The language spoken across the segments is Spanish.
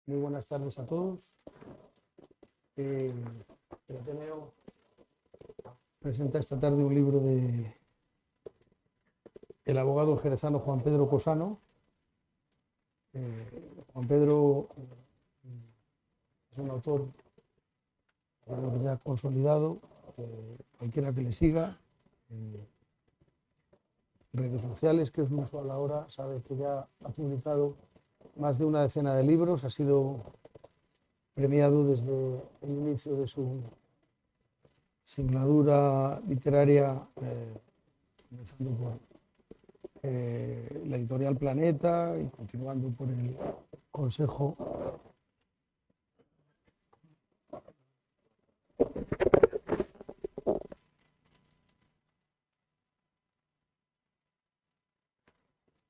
Muy buenas tardes a todos. El Ateneo presenta esta tarde un libro del abogado jerezano Juan Pedro Cosano. Juan Pedro es un autor ya consolidado. Cualquiera que le siga en redes sociales, que es muy usual ahora, sabe que ya ha publicado más de una decena de libros, ha sido premiado desde el inicio de su singladura literaria, comenzando por la editorial Planeta y continuando por el Consejo.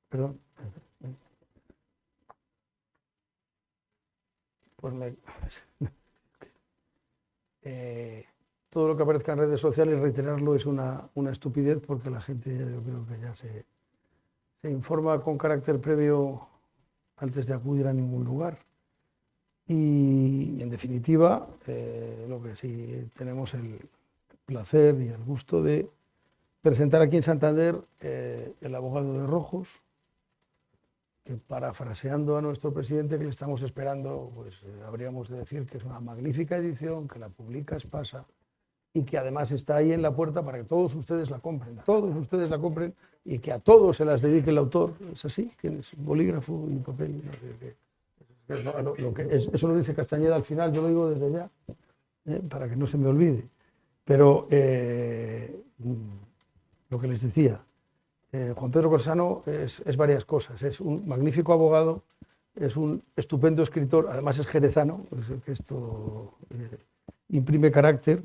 Perdón. Por la, todo lo que aparezca en redes sociales, reiterarlo es una estupidez, porque la gente, yo creo que ya se informa con carácter previo antes de acudir a ningún lugar. Y en definitiva, lo que sí tenemos el placer y el gusto de presentar aquí en Santander el abogado de Rojos, que, parafraseando a nuestro presidente, que le estamos esperando, pues habríamos de decir que es una magnífica edición, que la publica Espasa y que además está ahí en la puerta para que todos ustedes la compren, y que a todos se las dedique el autor. Es así, tienes bolígrafo y papel. Eso lo dice Castañeda al final, yo lo digo desde ya, para que no se me olvide. Pero lo que les decía, Juan Pedro Cosano es varias cosas. Es un magnífico abogado, es un estupendo escritor, además es jerezano, que esto imprime carácter.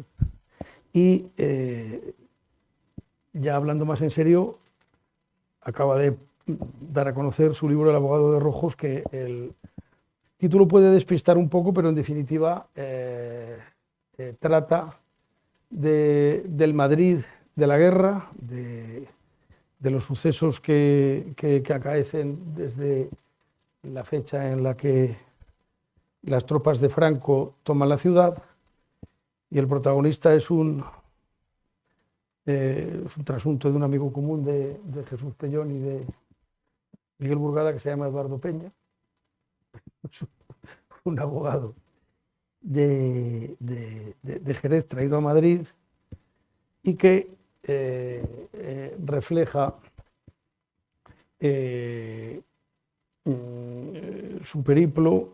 Y ya hablando más en serio, acaba de dar a conocer su libro El abogado de Rojos, que el título puede despistar un poco, pero en definitiva trata del Madrid de la guerra, de los sucesos que acaecen desde la fecha en la que las tropas de Franco toman la ciudad, y el protagonista es un trasunto de un amigo común de Jesús Pellón y de Miguel Burgada, que se llama Eduardo Peña, un abogado de Jerez traído a Madrid, y que refleja su periplo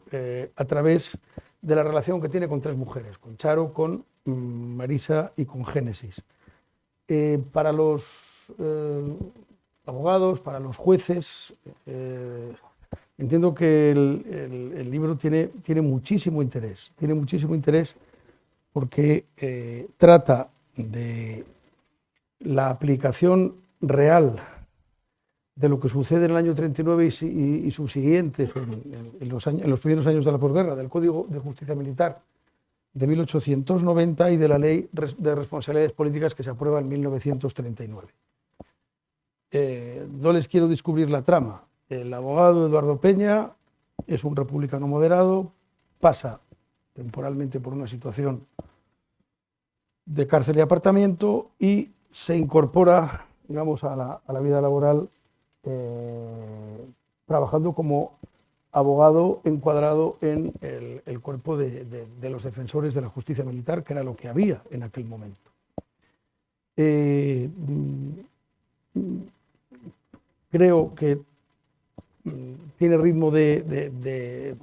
a través de la relación que tiene con tres mujeres, con Charo, con Marisa y con Génesis. Para los abogados, para los jueces, entiendo que el libro tiene muchísimo interés, porque trata de la aplicación real de lo que sucede en el año 39 y subsiguientes, en los primeros años de la posguerra, del Código de Justicia Militar de 1890 y de la Ley de Responsabilidades Políticas, que se aprueba en 1939. No les quiero descubrir la trama. El abogado Eduardo Peña es un republicano moderado, pasa temporalmente por una situación de cárcel y apartamiento y se incorpora, digamos, a la vida laboral trabajando como abogado encuadrado en el cuerpo de los defensores de la justicia militar, que era lo que había en aquel momento. Creo que tiene ritmo de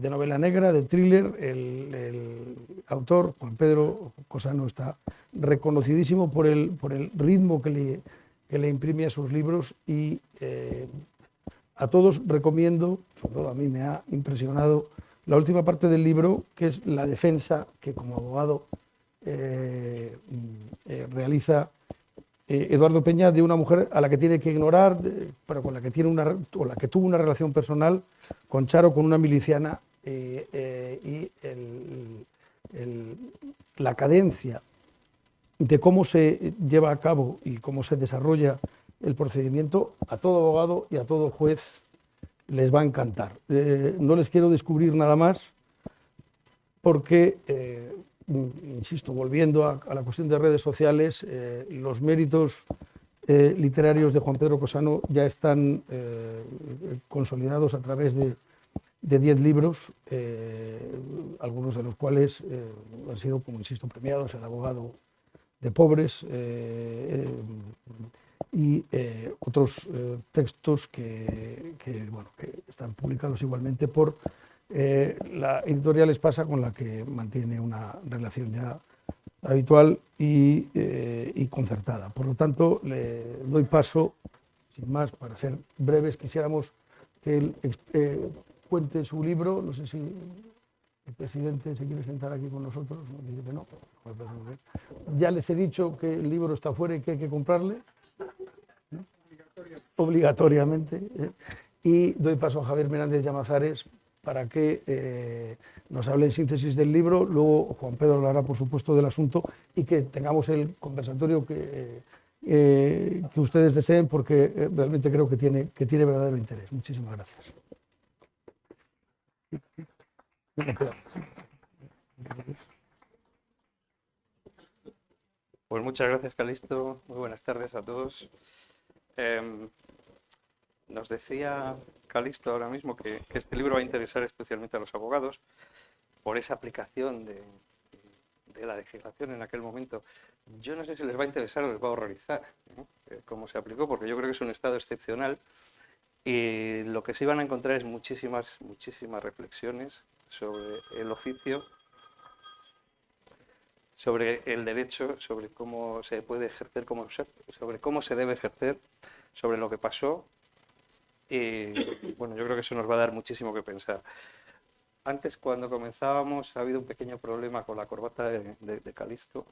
novela negra, de thriller. El autor, Juan Pedro Cosano, está reconocidísimo por el ritmo que le imprime a sus libros, y a todos recomiendo, sobre todo a mí me ha impresionado la última parte del libro, que es la defensa que como abogado realiza Eduardo Peña de una mujer a la que tiene que ignorar, pero con la que tiene la que tuvo una relación personal con Charo, con una miliciana, y la cadencia de cómo se lleva a cabo y cómo se desarrolla el procedimiento, a todo abogado y a todo juez les va a encantar. No les quiero descubrir nada más porque, insisto, volviendo a la cuestión de redes sociales, los méritos literarios de Juan Pedro Cosano ya están consolidados a través de 10 libros, algunos de los cuales han sido, como insisto, premiados, El abogado de pobres, y otros textos bueno, que están publicados igualmente por la editorial Espasa, con la que mantiene una relación ya habitual y concertada. Por lo tanto, le doy paso, sin más, para ser breves. Quisiéramos que él cuente su libro. No sé si el presidente se quiere sentar aquí con nosotros. Nos dice que no. Ya les he dicho que el libro está fuera y que hay que comprarle, ¿no? Obligatoriamente. Y doy paso a Javier Menéndez Llamazares para que nos hable en síntesis del libro. Luego Juan Pedro hablará, por supuesto, del asunto, y que tengamos el conversatorio que ustedes deseen, porque realmente creo que tiene verdadero interés. Muchísimas gracias. Pues muchas gracias, Calixto. Muy buenas tardes a todos. Nos decía Calixto ahora mismo que este libro va a interesar especialmente a los abogados por esa aplicación de la legislación en aquel momento. Yo no sé si les va a interesar o les va a horrorizar, ¿no? Cómo se aplicó, porque yo creo que es un estado excepcional, y lo que sí van a encontrar es muchísimas reflexiones sobre el oficio, sobre el derecho, sobre cómo se puede ejercer, sobre cómo se debe ejercer, sobre lo que pasó. Y bueno, yo creo que eso nos va a dar muchísimo que pensar. Antes, cuando comenzábamos, ha habido un pequeño problema con la corbata de Calixto.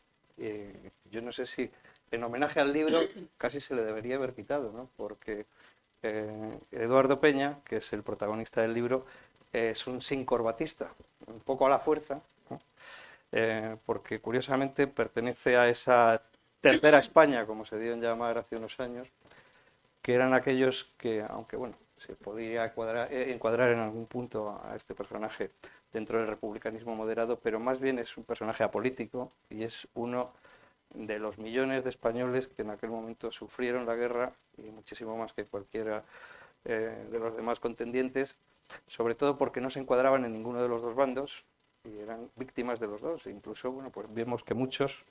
Yo no sé si, en homenaje al libro, casi se le debería haber quitado, ¿no? Porque Eduardo Peña, que es el protagonista del libro, es un sin corbatista, un poco a la fuerza, ¿no? Porque curiosamente pertenece a esa tercera España, como se dio en llamar hace unos años, que eran aquellos que, aunque bueno, se podía encuadrar en algún punto a este personaje dentro del republicanismo moderado, pero más bien es un personaje apolítico y es uno de los millones de españoles que en aquel momento sufrieron la guerra, y muchísimo más que cualquiera de los demás contendientes, sobre todo porque no se encuadraban en ninguno de los dos bandos y eran víctimas de los dos. Incluso, bueno, pues vemos que muchos,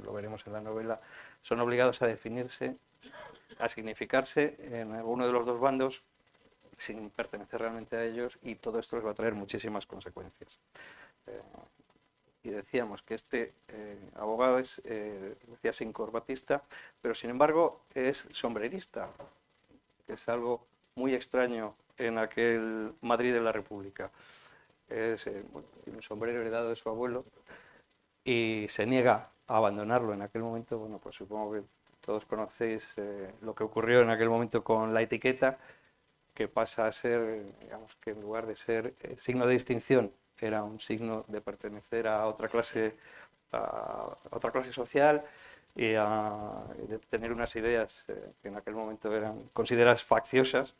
lo veremos en la novela, son obligados a definirse, a significarse en alguno de los dos bandos sin pertenecer realmente a ellos, y todo esto les va a traer muchísimas consecuencias. Y decíamos que este abogado es, decía, sin corbatista, pero sin embargo es sombrerista, que es algo muy extraño en aquel Madrid de la República. Bueno, tiene un sombrero heredado de su abuelo y se niega a abandonarlo en aquel momento. Bueno, pues supongo que todos conocéis lo que ocurrió en aquel momento con la etiqueta, que pasa a ser, digamos, que en lugar de ser signo de distinción, era un signo de pertenecer a otra clase social, y de tener unas ideas que en aquel momento eran consideradas facciosas,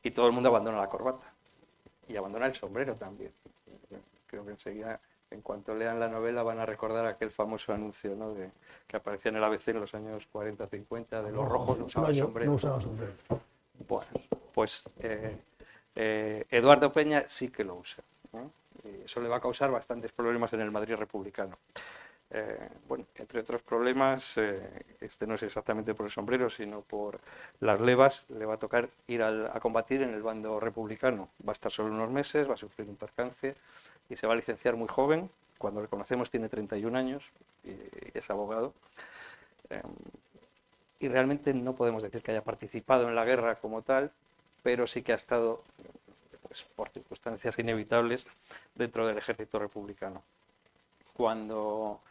y todo el mundo abandona la corbata y abandona el sombrero también. Creo que enseguida, en cuanto lean la novela, van a recordar aquel famoso anuncio, ¿no?, que aparecía en el ABC en los años 40-50, de los rojos no usaban sombrero. No usaba sombrero. Bueno, pues Eduardo Peña sí que lo usa, ¿no? Y eso le va a causar bastantes problemas en el Madrid republicano. Bueno, entre otros problemas, este no es exactamente por el sombrero, sino por las levas. Le va a tocar ir a combatir en el bando republicano. Va a estar solo unos meses, va a sufrir un percance y se va a licenciar muy joven. Cuando le conocemos tiene 31 años y es abogado. Y realmente no podemos decir que haya participado en la guerra como tal, pero sí que ha estado, pues, por circunstancias inevitables, dentro del ejército republicano. Cuando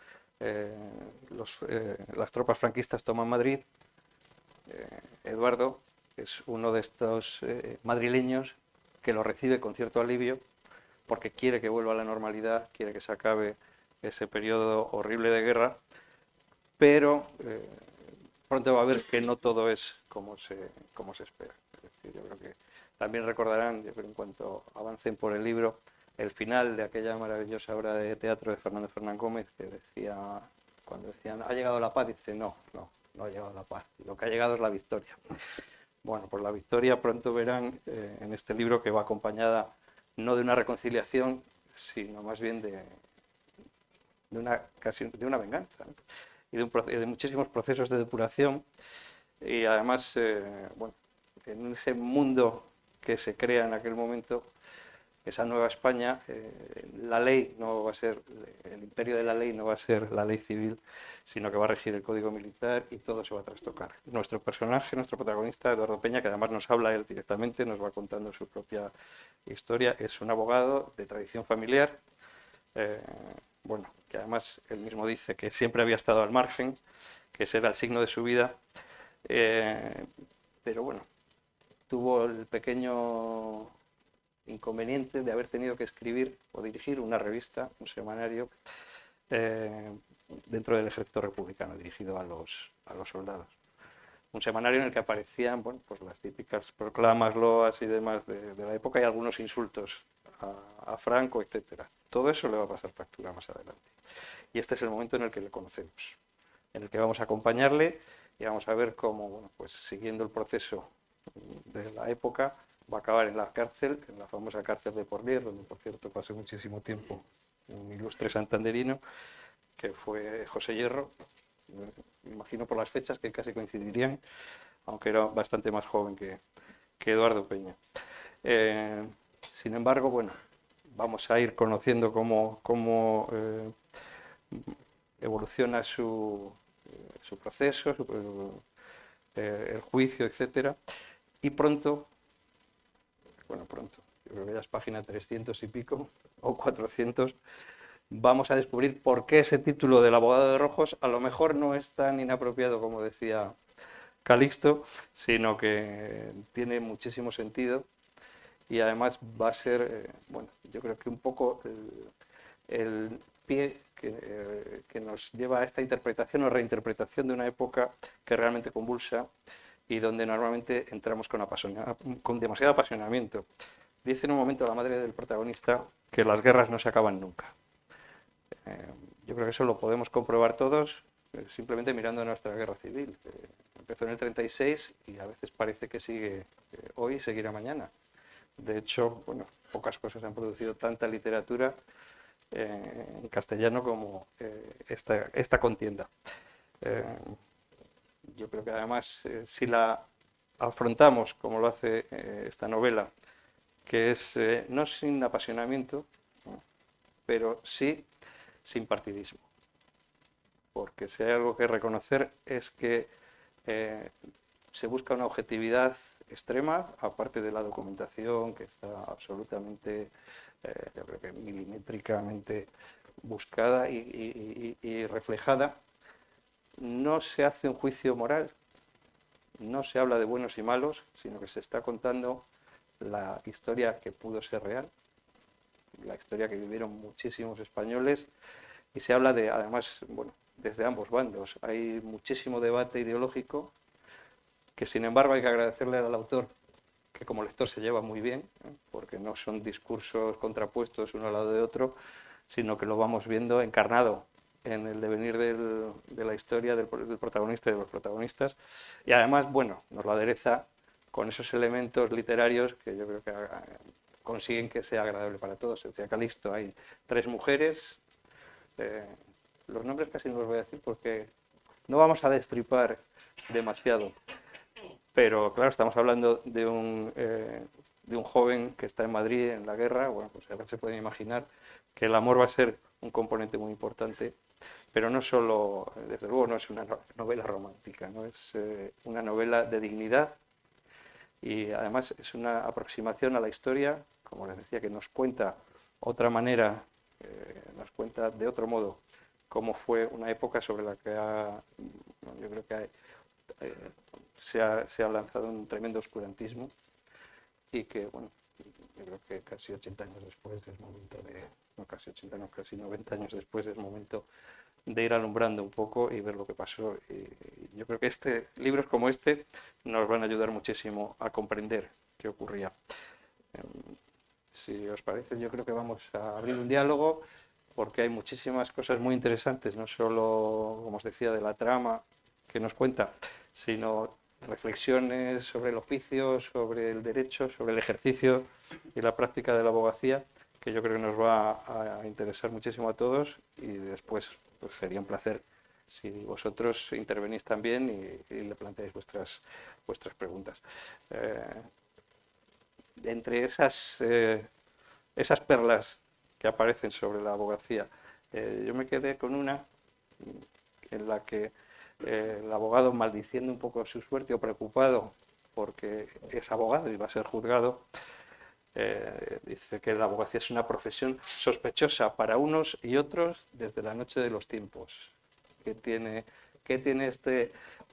las tropas franquistas toman Madrid, Eduardo es uno de estos madrileños que lo recibe con cierto alivio, porque quiere que vuelva a la normalidad, quiere que se acabe ese periodo horrible de guerra, pero pronto va a ver que no todo es como se espera. Es decir, yo creo que También recordarán, yo creo, en cuanto avancen por el libro, el final de aquella maravillosa obra de teatro de Fernando Fernán Gómez, que decía, cuando decían, ¿ha llegado la paz? Dice, no ha llegado la paz, lo que ha llegado es la victoria. Bueno, pues la victoria pronto verán en este libro, que va acompañada no de una reconciliación, sino más bien de una venganza, ¿no? Y de muchísimos procesos de depuración, y además, bueno, en ese mundo que se crea en aquel momento, esa nueva España, la ley no va a ser, el imperio de la ley no va a ser la ley civil, sino que va a regir el código militar y todo se va a trastocar. Nuestro personaje, nuestro protagonista, Eduardo Peña, que además nos habla él directamente, nos va contando su propia historia, es un abogado de tradición familiar, bueno, que además él mismo dice que siempre había estado al margen, que ese era el signo de su vida, pero bueno, tuvo el pequeño inconveniente de haber tenido que escribir o dirigir una revista, un semanario, dentro del ejército republicano, dirigido a los soldados. Un semanario en el que aparecían, bueno, pues las típicas proclamas, loas y demás de la época, y algunos insultos a Franco, etcétera. Todo eso le va a pasar factura más adelante. Y este es el momento en el que le conocemos, en el que vamos a acompañarle y vamos a ver cómo, bueno, pues siguiendo el proceso de la época, va a acabar en la cárcel, en la famosa cárcel de Porlier, donde por cierto pasó muchísimo tiempo un ilustre santanderino, que fue José Hierro. Me imagino por las fechas que casi coincidirían, aunque era bastante más joven que Eduardo Peña. Sin embargo, bueno, vamos a ir conociendo cómo evoluciona su proceso, el juicio, etcétera, y pronto, yo creo que ya es página 300 y pico, o 400, vamos a descubrir por qué ese título del abogado de rojos a lo mejor no es tan inapropiado como decía Calixto, sino que tiene muchísimo sentido, y además va a ser, bueno, yo creo que un poco el pie que nos lleva a esta interpretación o reinterpretación de una época que realmente convulsa y donde normalmente entramos con demasiado apasionamiento. Dice en un momento la madre del protagonista que las guerras no se acaban nunca. Yo creo que eso lo podemos comprobar todos simplemente mirando nuestra guerra civil. Empezó en el 36 y a veces parece que sigue hoy y seguirá mañana. De hecho, bueno, pocas cosas han producido tanta literatura en castellano como esta contienda. Yo creo que además, si la afrontamos como lo hace esta novela, que es no sin apasionamiento, ¿no?, pero sí sin partidismo. Porque si hay algo que reconocer es que se busca una objetividad extrema, aparte de la documentación que está absolutamente, yo creo que milimétricamente buscada y reflejada. No se hace un juicio moral, no se habla de buenos y malos, sino que se está contando la historia que pudo ser real, la historia que vivieron muchísimos españoles, y se habla de, además, bueno, desde ambos bandos. Hay muchísimo debate ideológico que, sin embargo, hay que agradecerle al autor que como lector se lleva muy bien, porque no son discursos contrapuestos uno al lado de otro, sino que lo vamos viendo encarnado en el devenir de la historia del protagonista y de los protagonistas, y además, bueno, nos lo adereza con esos elementos literarios que yo creo que consiguen que sea agradable para todos. Decía Calixto, hay 3 mujeres, los nombres casi no los voy a decir porque no vamos a destripar demasiado, pero claro, estamos hablando de un joven que está en Madrid en la guerra. Bueno, pues ahora se pueden imaginar que el amor va a ser un componente muy importante, pero no solo, desde luego no es una novela romántica, no es una novela de dignidad, y además es una aproximación a la historia, como les decía, que nos cuenta otra manera, nos cuenta de otro modo cómo fue una época sobre la que yo creo que se ha lanzado un tremendo oscurantismo, y que, bueno, yo creo que casi 80 años después es momento no casi 80, no, casi 90 años después es momento de ir alumbrando un poco y ver lo que pasó. Y yo creo que libros como este nos van a ayudar muchísimo a comprender qué ocurría. Si os parece, yo creo que vamos a abrir un diálogo porque hay muchísimas cosas muy interesantes, no solo, como os decía, de la trama que nos cuenta, sino reflexiones sobre el oficio, sobre el derecho, sobre el ejercicio y la práctica de la abogacía, que yo creo que nos va a interesar muchísimo a todos, y después pues, sería un placer si vosotros intervenís también y le planteáis vuestras preguntas. Entre esas perlas que aparecen sobre la abogacía, yo me quedé con una en la que el abogado, maldiciendo un poco su suerte o preocupado porque es abogado y va a ser juzgado, dice que la abogacía es una profesión sospechosa para unos y otros desde la noche de los tiempos. ¿Qué tiene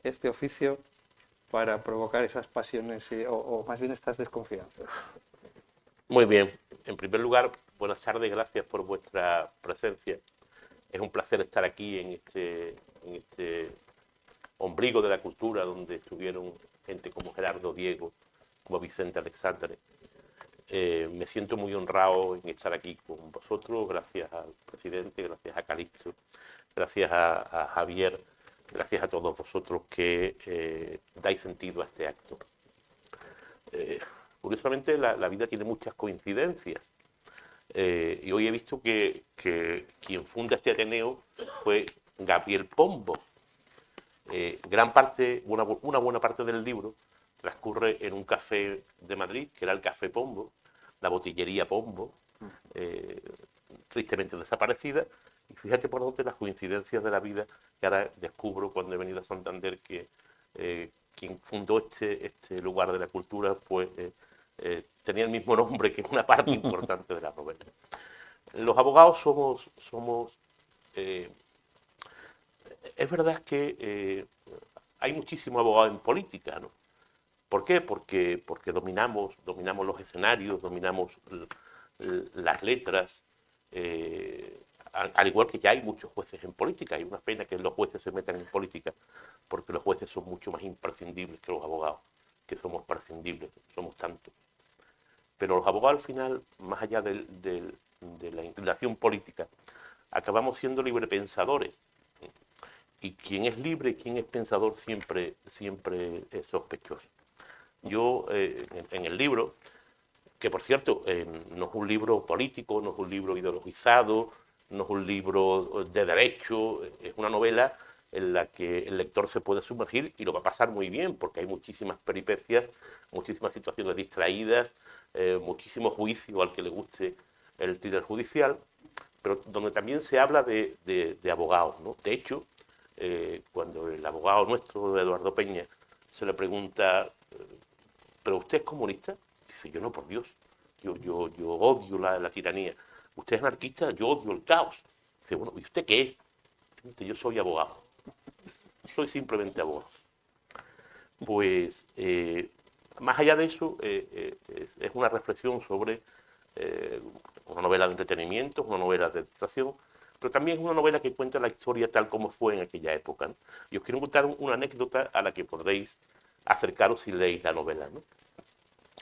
este oficio para provocar esas pasiones o más bien estas desconfianzas? Muy bien. En primer lugar, buenas tardes, gracias por vuestra presencia. Es un placer estar aquí en este ombligo de la cultura, donde estuvieron gente como Gerardo Diego, como Vicente Alexandre. Me siento muy honrado en estar aquí con vosotros, gracias al presidente, gracias a Calixto, gracias a Javier, gracias a todos vosotros que dais sentido a este acto. Curiosamente, la vida tiene muchas coincidencias. Y hoy he visto que quien funda este Ateneo fue Gabriel Pombo. Una buena parte del libro transcurre en un café de Madrid, que era el Café Pombo, la botillería Pombo, tristemente desaparecida. Y fíjate por dónde las coincidencias de la vida, que ahora descubro cuando he venido a Santander que quien fundó este lugar de la cultura tenía el mismo nombre que una parte importante de la novela. Los abogados somos es verdad que hay muchísimo abogado en política, ¿no? ¿Por qué? Porque dominamos los escenarios, dominamos las letras, al igual que ya hay muchos jueces en política. Hay una pena que los jueces se metan en política, porque los jueces son mucho más imprescindibles que los abogados, que somos prescindibles, somos tantos. Pero los abogados al final, más allá de la inclinación política, acabamos siendo librepensadores. Y quien es libre, quien es pensador, siempre es sospechoso. Yo, en el libro, que por cierto, no es un libro político, no es un libro ideologizado, no es un libro de derecho, es una novela en la que el lector se puede sumergir y lo va a pasar muy bien, porque hay muchísimas peripecias, muchísimas situaciones distraídas, muchísimo juicio al que le guste el thriller judicial, pero donde también se habla de abogados, ¿no? De hecho, cuando el abogado nuestro, Eduardo Peña, se le pregunta, ¿pero usted es comunista? Dice, yo no, por Dios, yo odio la tiranía. ¿Usted es anarquista? Yo odio el caos. Dice, bueno, ¿y usted qué es? Dice, yo soy abogado. Soy simplemente abogado. Pues, más allá de eso, es una reflexión sobre una novela de entretenimiento, una novela de distracción, pero también es una novela que cuenta la historia tal como fue en aquella época, ¿no? Y os quiero contar una anécdota a la que podréis acercaros si leéis la novela, ¿no?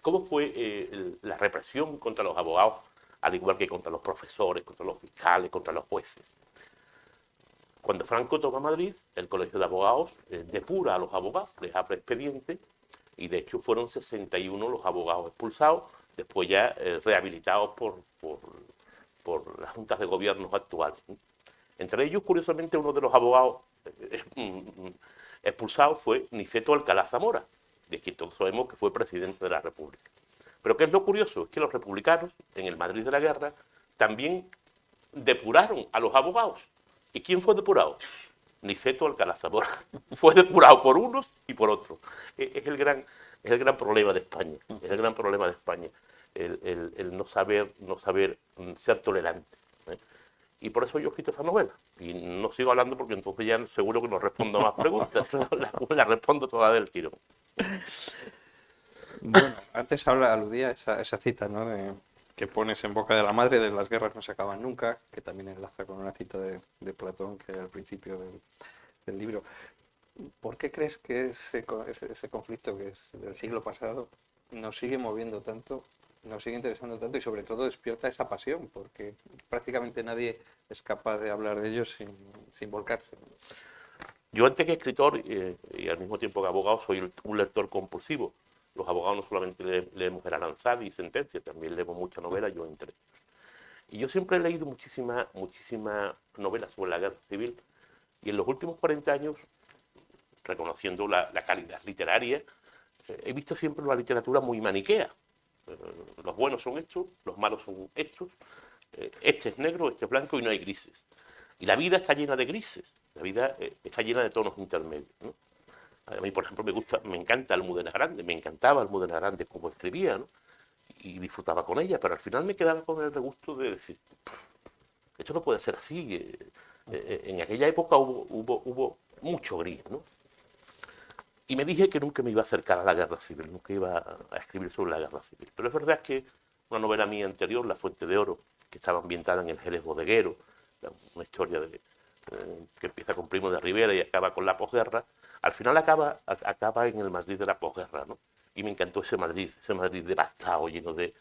¿Cómo fue la represión contra los abogados, al igual que contra los profesores, contra los fiscales, contra los jueces? Cuando Franco toma Madrid, el Colegio de Abogados depura a los abogados, les abre expediente, y de hecho fueron 61 los abogados expulsados, después ya rehabilitados por las juntas de gobiernos actuales. Entre ellos, curiosamente, uno de los abogados expulsados fue Niceto Alcalá Zamora, de quien todos sabemos que fue presidente de la República. Pero ¿qué es lo curioso? Es que los republicanos, en el Madrid de la guerra, también depuraron a los abogados. ¿Y quién fue depurado? Niceto Alcalá Zamora. Fue depurado por unos y por otros. Es el gran problema de España. Es el gran problema de España. El no saber ser tolerante, ¿eh? Y por eso yo he escrito esa novela. Y no sigo hablando porque entonces ya seguro que no respondo más preguntas. La respondo toda del tiro. Bueno, antes aludía a esa cita, ¿no? Que pones en boca de la madre de las guerras no se acaban nunca, que también enlaza con una cita de Platón que hay al principio del libro. ¿Por qué crees que ese conflicto que es del siglo pasado nos sigue moviendo tanto, nos sigue interesando tanto y sobre todo despierta esa pasión? Porque prácticamente nadie es capaz de hablar de ellos sin volcarse. Yo antes que escritor y al mismo tiempo que abogado soy un lector compulsivo. Los abogados no solamente leemos el Aranzadi y Sentencia, también leemos mucha novela, yo entre. Y yo siempre he leído muchísimas novelas sobre la guerra civil y en los últimos 40 años, reconociendo la calidad literaria, he visto siempre una literatura muy maniquea. Los buenos son estos, los malos son estos, este es negro, este es blanco y no hay grises. Y la vida está llena de grises, la vida está llena de tonos intermedios, ¿no? A mí, por ejemplo, me encanta Almudena Grandes, me encantaba Almudena Grandes como escribía, ¿no? Y disfrutaba con ella, pero al final me quedaba con el regusto de decir, esto no puede ser así. En aquella época hubo mucho gris, ¿no? Y me dije que nunca me iba a acercar a la guerra civil, nunca iba a escribir sobre la guerra civil. Pero es verdad que una novela mía anterior, La Fuente de Oro, que estaba ambientada en el Jerez bodeguero, una historia que empieza con Primo de Rivera y acaba con la posguerra, al final acaba en el Madrid de la posguerra, ¿no? Y me encantó ese Madrid devastado, lleno de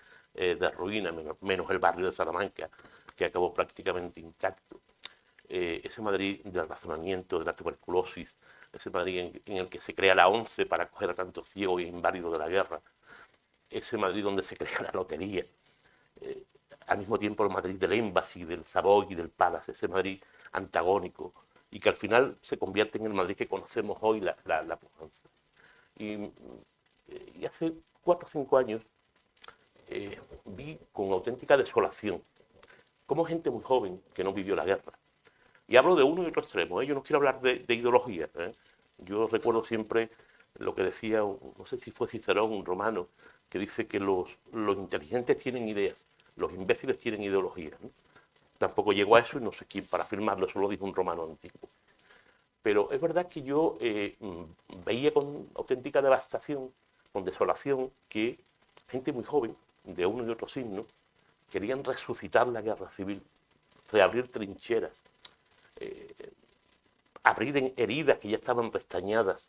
ruinas, menos el barrio de Salamanca, que acabó prácticamente intacto. Ese Madrid del razonamiento, de la tuberculosis, ese Madrid en el que se crea la ONCE para acoger a tantos ciegos y inválidos de la guerra, ese Madrid donde se crea la lotería, al mismo tiempo el Madrid del Embassy, del Savoy y del Palace, ese Madrid antagónico, y que al final se convierte en el Madrid que conocemos hoy, la pujanza. Y hace 4 o 5 años vi con auténtica desolación cómo gente muy joven que no vivió la guerra, y hablo de uno y otro extremo, yo no quiero hablar de ideología, yo recuerdo siempre lo que decía, no sé si fue Cicerón, un romano, que dice que los inteligentes tienen ideas, los imbéciles tienen ideología, ¿no? Tampoco llegó a eso y no sé quién para afirmarlo, eso lo dijo un romano antiguo. Pero es verdad que yo veía con auténtica devastación, con desolación, que gente muy joven, de uno y otro signo, querían resucitar la guerra civil, reabrir trincheras, abrir heridas que ya estaban restañadas,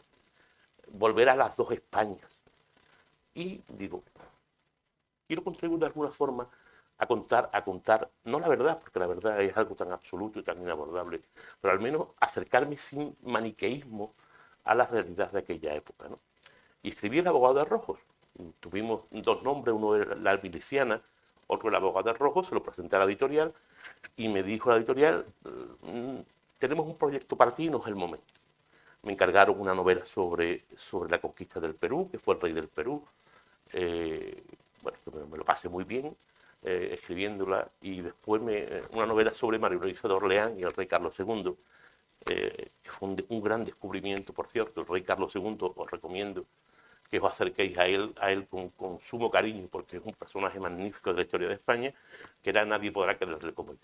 volver a las dos Españas. Y digo, quiero contribuir de alguna forma a contar, no la verdad, porque la verdad es algo tan absoluto y tan inabordable, pero al menos acercarme sin maniqueísmo a la realidad de aquella época, ¿no? Y escribí El abogado de Rojos. Tuvimos 2 nombres, uno era La Miliciana, otro El abogado de Rojos, se lo presenté a la editorial y me dijo la editorial, tenemos un proyecto para ti, no es el momento. Me encargaron una novela sobre la conquista del Perú, que fue el rey del Perú. Bueno, me lo pasé muy bien escribiéndola, y después una novela sobre María Luisa de Orleán y el rey Carlos II, que fue un gran descubrimiento, por cierto. El rey Carlos II, os recomiendo que os acerquéis a él con sumo cariño, porque es un personaje magnífico de la historia de España, que nadie podrá quererle como yo.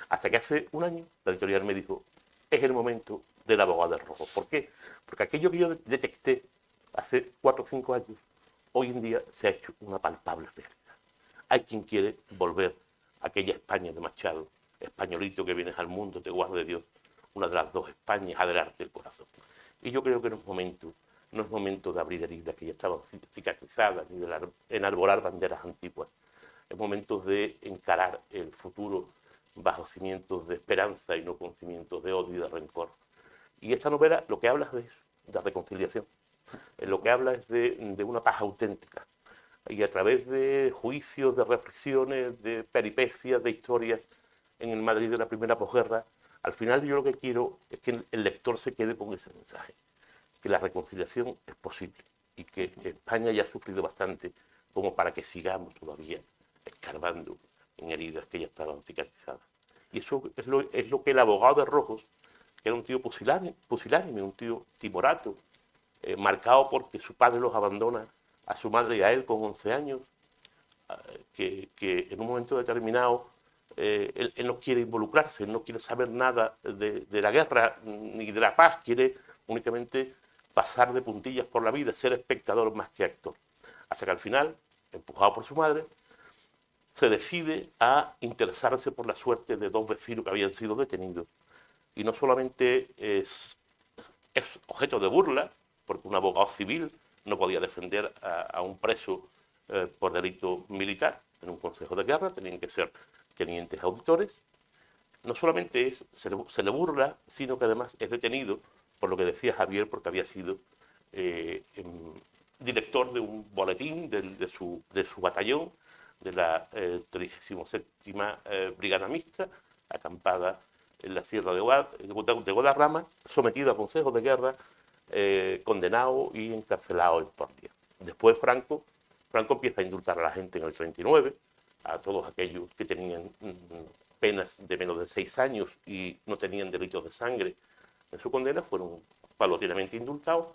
Hasta que hace un año la editorial me dijo, es el momento del abogado de Rojo. ¿Por qué? Porque aquello que yo detecté hace 4 o 5 años, hoy en día se ha hecho una palpable realidad. Hay quien quiere volver a aquella España de Machado, españolito que vienes al mundo, te guarde Dios, una de las 2 Españas, adelante el corazón. Y yo creo que no es momento de abrir heridas que ya estaban cicatrizadas, ni de enarbolar banderas antiguas. Es momento de encarar el futuro bajo cimientos de esperanza y no con cimientos de odio y de rencor. Y esta novela lo que habla es de reconciliación, lo que habla es de una paz auténtica, y a través de juicios, de reflexiones, de peripecias, de historias en el Madrid de la primera posguerra, al final yo lo que quiero es que el lector se quede con ese mensaje, que la reconciliación es posible y que España ya ha sufrido bastante como para que sigamos todavía escarbando en heridas que ya estaban cicatrizadas. Y eso es lo que el abogado de Rojos, que era un tío pusilánime, un tío timorato, marcado porque su padre los abandona a su madre y a él con 11 años, que en un momento determinado él no quiere involucrarse, él no quiere saber nada de la guerra ni de la paz, quiere únicamente pasar de puntillas por la vida, ser espectador más que actor. Hasta que al final, empujado por su madre, se decide a interesarse por la suerte de 2 vecinos que habían sido detenidos. Y no solamente es objeto de burla, porque un abogado civil no podía defender a un preso por delito militar en un consejo de guerra, tenían que ser tenientes auditores. No solamente se le burla, sino que además es detenido, por lo que decía Javier, porque había sido director de un boletín de su batallón, de la 37ª Brigada Mixta, acampada en la Sierra de Guadarrama, sometido a consejos de guerra, condenado y encarcelado en Portia. Después Franco empieza a indultar a la gente en el 39, a todos aquellos que tenían penas de menos de 6 años y no tenían delitos de sangre en su condena, fueron paulatinamente indultados.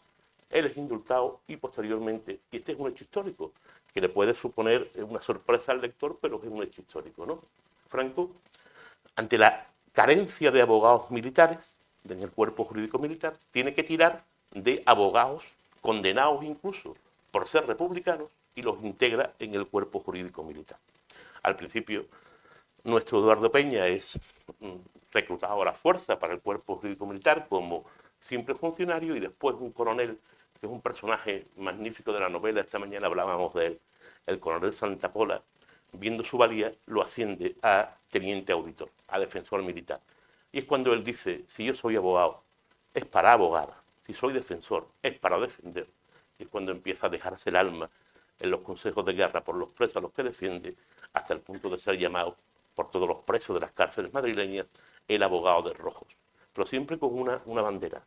Él es indultado y posteriormente, y este es un hecho histórico, que le puede suponer una sorpresa al lector, pero es un hecho histórico, ¿no? Franco, ante la carencia de abogados militares en el cuerpo jurídico militar, tiene que tirar de abogados condenados incluso por ser republicanos y los integra en el cuerpo jurídico militar. Al principio, nuestro Eduardo Peña es reclutado a la fuerza para el cuerpo jurídico militar como simple funcionario y después un coronel, que es un personaje magnífico de la novela, esta mañana hablábamos de él, el coronel Santa Pola, viendo su valía, lo asciende a teniente auditor, a defensor militar. Y es cuando él dice, si yo soy abogado, es para abogar, si soy defensor, es para defender. Y es cuando empieza a dejarse el alma en los consejos de guerra por los presos a los que defiende, hasta el punto de ser llamado por todos los presos de las cárceles madrileñas el abogado de rojos. Pero siempre con una bandera.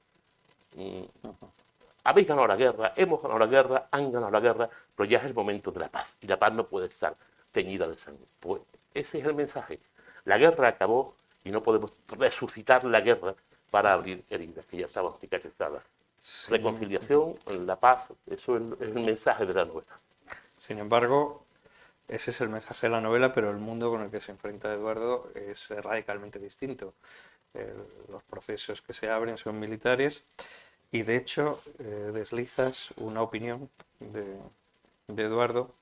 Habéis ganado la guerra, hemos ganado la guerra, han ganado la guerra, pero ya es el momento de la paz. Y la paz no puede estar teñida de sangre. Pues ese es el mensaje. La guerra acabó y no podemos resucitar la guerra para abrir heridas que ya estaban cicatrizadas. Sí. Reconciliación, la paz, eso es el mensaje de la novela. Sin embargo, ese es el mensaje de la novela, pero el mundo con el que se enfrenta Eduardo es radicalmente distinto. Los procesos que se abren son militares y de hecho deslizas una opinión de Eduardo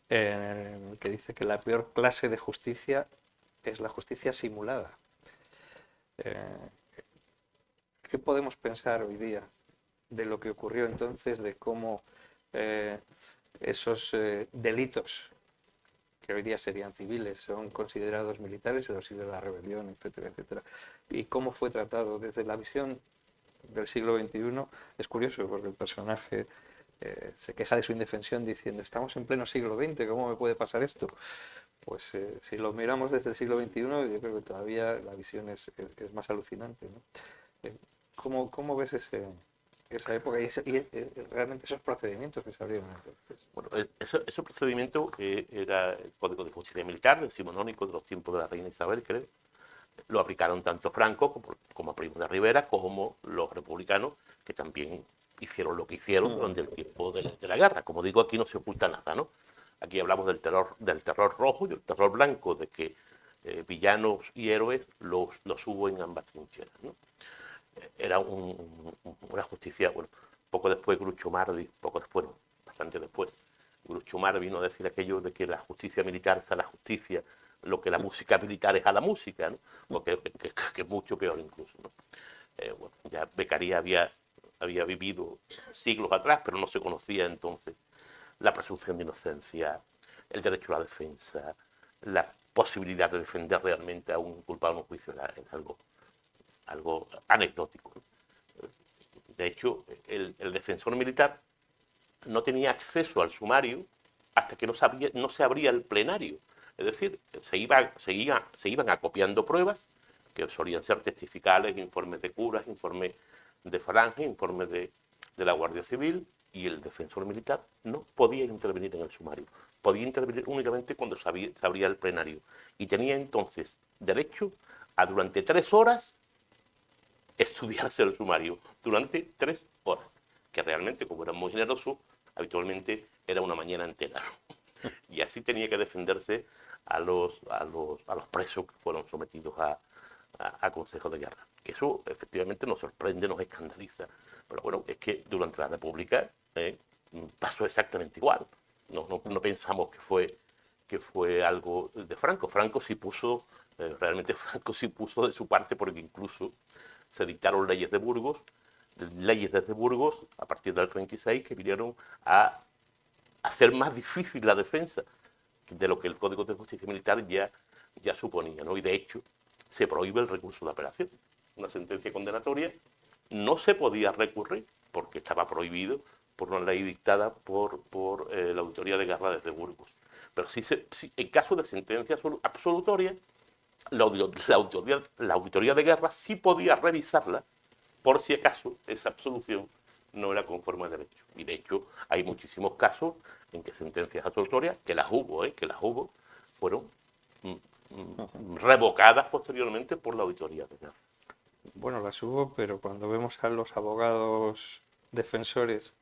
en el que dice que la peor clase de justicia es la justicia simulada. ¿Qué podemos pensar hoy día de lo que ocurrió entonces, de cómo esos delitos que hoy día serían civiles son considerados militares en los siglos de la rebelión, etcétera, etcétera? Y cómo fue tratado desde la visión del siglo XXI? Es curioso porque el personaje se queja de su indefensión diciendo, estamos en pleno siglo XX, ¿cómo me puede pasar esto? Pues si lo miramos desde el siglo XXI, yo creo que todavía la visión es más alucinante, ¿no? ¿Cómo ves esa época y realmente esos procedimientos que se abrieron entonces? Bueno, ese procedimiento era el Código de Justicia Militar, decimonónico de los tiempos de la reina Isabel, creo. Lo aplicaron tanto Franco como Primo de Rivera, como los republicanos, que también hicieron lo que hicieron durante el tiempo de la guerra. Como digo, aquí no se oculta nada, ¿no? Aquí hablamos del terror rojo y del terror blanco, de que villanos y héroes los hubo en ambas trincheras, ¿no? Era una justicia, bueno, poco después Groucho Marx, bastante después, Groucho Marx vino a decir aquello de que la justicia militar es a la justicia, lo que la música militar es a la música, ¿no? Porque que es mucho peor incluso, ¿no? Bueno, ya Beccaria había vivido siglos atrás, pero no se conocía entonces la presunción de inocencia, el derecho a la defensa, la posibilidad de defender realmente a un culpable en un juicio, era algo anecdótico. De hecho, el defensor militar no tenía acceso al sumario hasta que no se abría el plenario. Es decir, se iban acopiando pruebas que solían ser testificales, informes de curas, informes de falange, informes de la Guardia Civil, y el defensor militar no podía intervenir en el sumario. Podía intervenir únicamente cuando se abría el plenario. Y tenía entonces derecho a durante 3 horas estudiarse el sumario. Durante 3 horas. Que realmente, como era muy generoso, habitualmente era una mañana entera. Y así tenía que defenderse a los presos que fueron sometidos a consejos de guerra. Que eso efectivamente nos sorprende, nos escandaliza. Pero bueno, es que durante la República pasó exactamente igual. No pensamos que fue algo de Franco. Franco sí puso de su parte, porque incluso se dictaron leyes de Burgos leyes desde Burgos, a partir del 36, que vinieron a hacer más difícil la defensa de lo que el Código de Justicia Militar ya suponía, ¿no? Y de hecho se prohíbe el recurso de apelación. Una sentencia condenatoria no se podía recurrir porque estaba prohibido por una ley dictada por la Auditoría de Guerra desde Burgos. Pero sí, en caso de sentencia absolutoria, la Auditoría de Guerra sí podía revisarla por si acaso esa absolución no era conforme a derecho. Y de hecho hay muchísimos casos en que sentencias absolutorias, que las hubo, fueron revocadas posteriormente por la Auditoría de Guerra. Bueno, las hubo, pero cuando vemos a los abogados defensores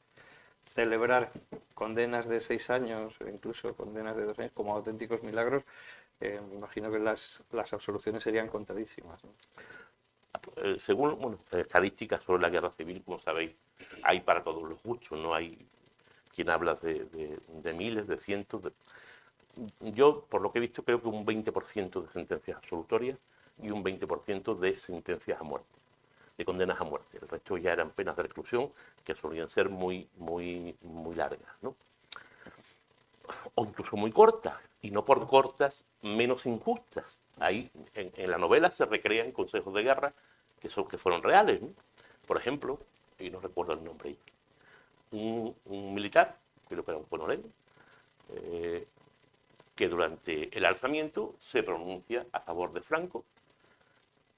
celebrar condenas de 6 años, o incluso condenas de 2 años, como auténticos milagros, me imagino que las absoluciones serían contadísimas, ¿no? Según estadísticas sobre la guerra civil, como sabéis, hay para todos los gustos, no hay quien habla de miles, de cientos. Yo, por lo que he visto, creo que un 20% de sentencias absolutorias y un 20% de sentencias a muerte, de condenas a muerte. El resto ya eran penas de reclusión que solían ser muy largas, ¿no? O incluso muy cortas, y no por cortas menos injustas. Ahí en la novela se recrean consejos de guerra que fueron reales, ¿no? Por ejemplo, y no recuerdo el nombre, un militar, creo que era un coronel, que durante el alzamiento se pronuncia a favor de Franco,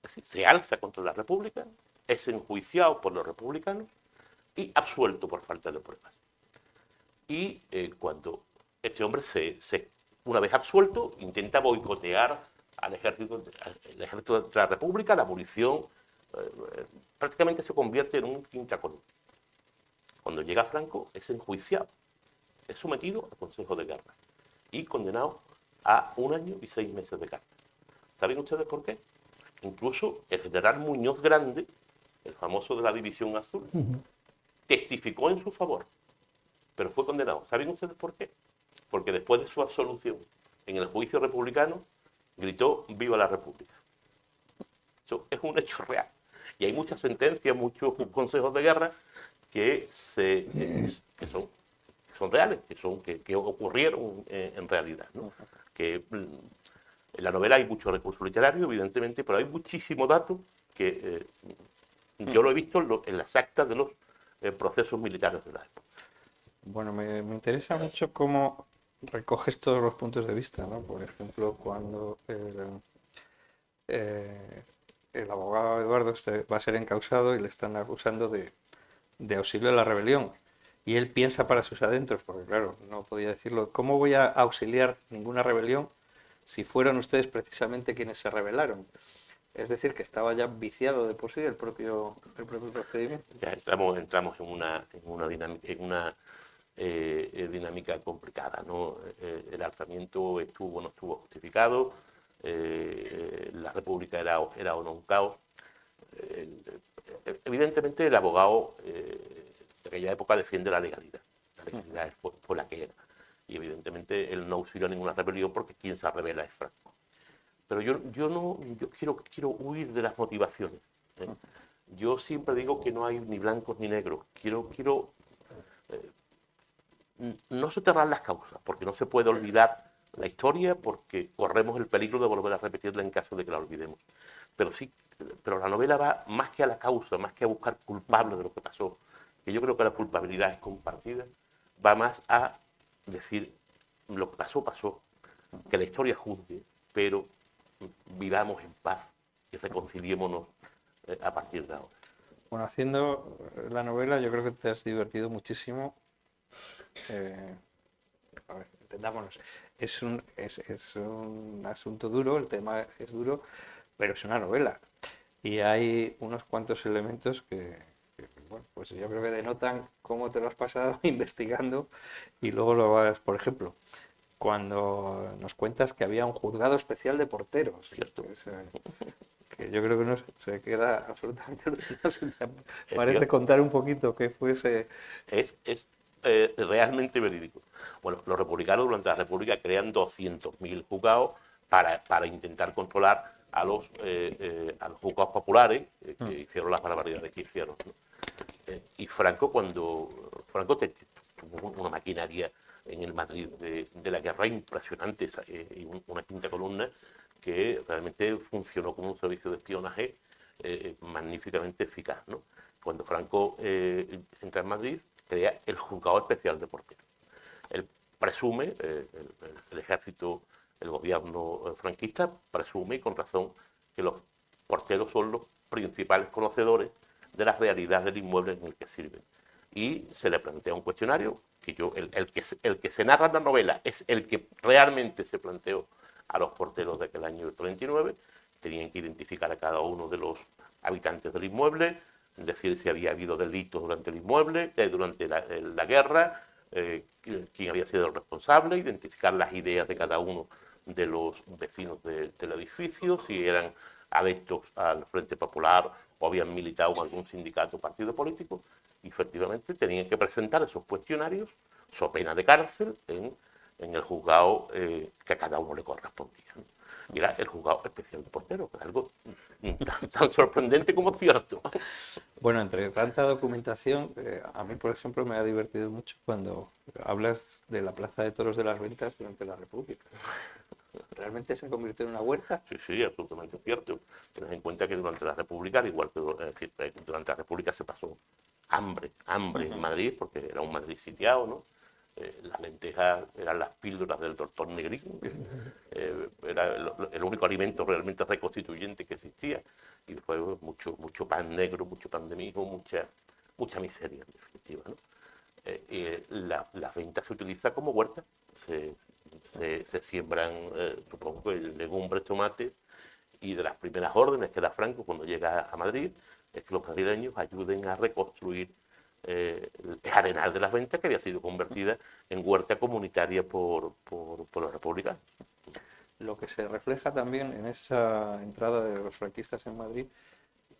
es decir, se alza contra la República, es enjuiciado por los republicanos y absuelto por falta de pruebas. Y cuando este hombre, una vez absuelto, intenta boicotear al ejército de la República, la abolición, prácticamente se convierte en un quinta columna. Cuando llega Franco, es enjuiciado, es sometido al Consejo de Guerra y condenado a 1 año y 6 meses de cárcel. ¿Saben ustedes por qué? Incluso el general Muñoz Grande, el famoso de la División Azul, testificó en su favor, pero fue condenado. ¿Saben ustedes por qué? Porque después de su absolución en el juicio republicano, gritó «Viva la República». Eso es un hecho real. Y hay muchas sentencias, muchos consejos de guerra que son reales, que ocurrieron en realidad, ¿no? Que en la novela hay mucho recurso literario, evidentemente, pero hay muchísimo dato que yo lo he visto en las actas de los procesos militares de la época. Bueno, me interesa mucho cómo recoges todos los puntos de vista, ¿no? Por ejemplo, cuando el abogado Eduardo va a ser encausado y le están acusando de auxilio a la rebelión. Y él piensa para sus adentros, porque claro, no podía decirlo, ¿cómo voy a auxiliar ninguna rebelión si fueron ustedes precisamente quienes se rebelaron? Es decir, que estaba ya viciado de por sí el propio procedimiento. Ya entramos en una dinámica complicada, ¿no? El alzamiento no estuvo justificado, la República era o no un caos. Evidentemente el abogado de aquella época defiende la legalidad. La legalidad fue la que era. Y evidentemente él no auxilió a ninguna rebelión porque quien se rebela es Franco. Pero yo quiero huir de las motivaciones, ¿eh? Yo siempre digo que no hay ni blancos ni negros. Quiero no soterrar las causas, porque no se puede olvidar la historia, porque corremos el peligro de volver a repetirla en caso de que la olvidemos. Pero la novela va más que a la causa, más que a buscar culpables de lo que pasó, que yo creo que la culpabilidad es compartida, va más a decir lo que pasó, que la historia juzgue, pero vivamos en paz y reconciliémonos a partir de ahora. Bueno, haciendo la novela yo creo que te has divertido muchísimo. A ver, entendámonos. Es un asunto duro, el tema es duro, pero es una novela. Y hay unos cuantos elementos que bueno, pues yo creo que denotan cómo te lo has pasado investigando y luego lo vas, por ejemplo, cuando nos cuentas que había un juzgado especial de porteros. Cierto. Pues, que yo creo que uno se queda absolutamente alucinado. Parece contar un poquito qué fue ese... Es realmente verídico. Bueno, los republicanos durante la República crean 200.000 juzgados para intentar controlar a los juzgados populares que hicieron las barbaridades que hicieron, ¿no? Y Franco, tuvo una maquinaria en el Madrid de la guerra impresionante, y una quinta columna que realmente funcionó como un servicio de espionaje magníficamente eficaz, ¿no? Cuando Franco entra en Madrid, crea el Juzgado Especial de Porteros. Él presume, el ejército, el gobierno franquista presume, y con razón, que los porteros son los principales conocedores de la realidad del inmueble en el que sirven. Y se le plantea un cuestionario que el que se narra en la novela es el que realmente se planteó a los porteros de aquel año 39. Tenían que identificar a cada uno de los habitantes del inmueble, decir si había habido delitos durante el inmueble, durante la guerra, quién había sido el responsable, identificar las ideas de cada uno de los vecinos del edificio, si eran adeptos al Frente Popular o habían militado en algún sindicato o partido político, y efectivamente tenían que presentar esos cuestionarios, so pena de cárcel, en el juzgado que a cada uno le correspondía, ¿no? Y era el Juzgado Especial de Porteros, que es algo tan sorprendente como cierto. Bueno, entre tanta documentación, a mí, por ejemplo, me ha divertido mucho cuando hablas de la Plaza de Toros de las Ventas durante la República. ¿Realmente se convirtió en una huerta? Sí, sí, absolutamente cierto. Tened en cuenta que durante la República, al igual que durante la República se pasó hambre en Madrid, porque era un Madrid sitiado, ¿no? Las lentejas eran las píldoras del doctor Negrín, era el único alimento realmente reconstituyente que existía, y después mucho pan negro, mucho pan de mijo, mucha miseria en definitiva, ¿no? La venta se utiliza como huerta, se siembran, supongo que legumbres, tomates, y de las primeras órdenes que da Franco cuando llega a Madrid es que los madrileños ayuden a reconstruir el Arenal de las Ventas, que había sido convertida en huerta comunitaria por los republicanos. Lo que se refleja también en esa entrada de los franquistas en Madrid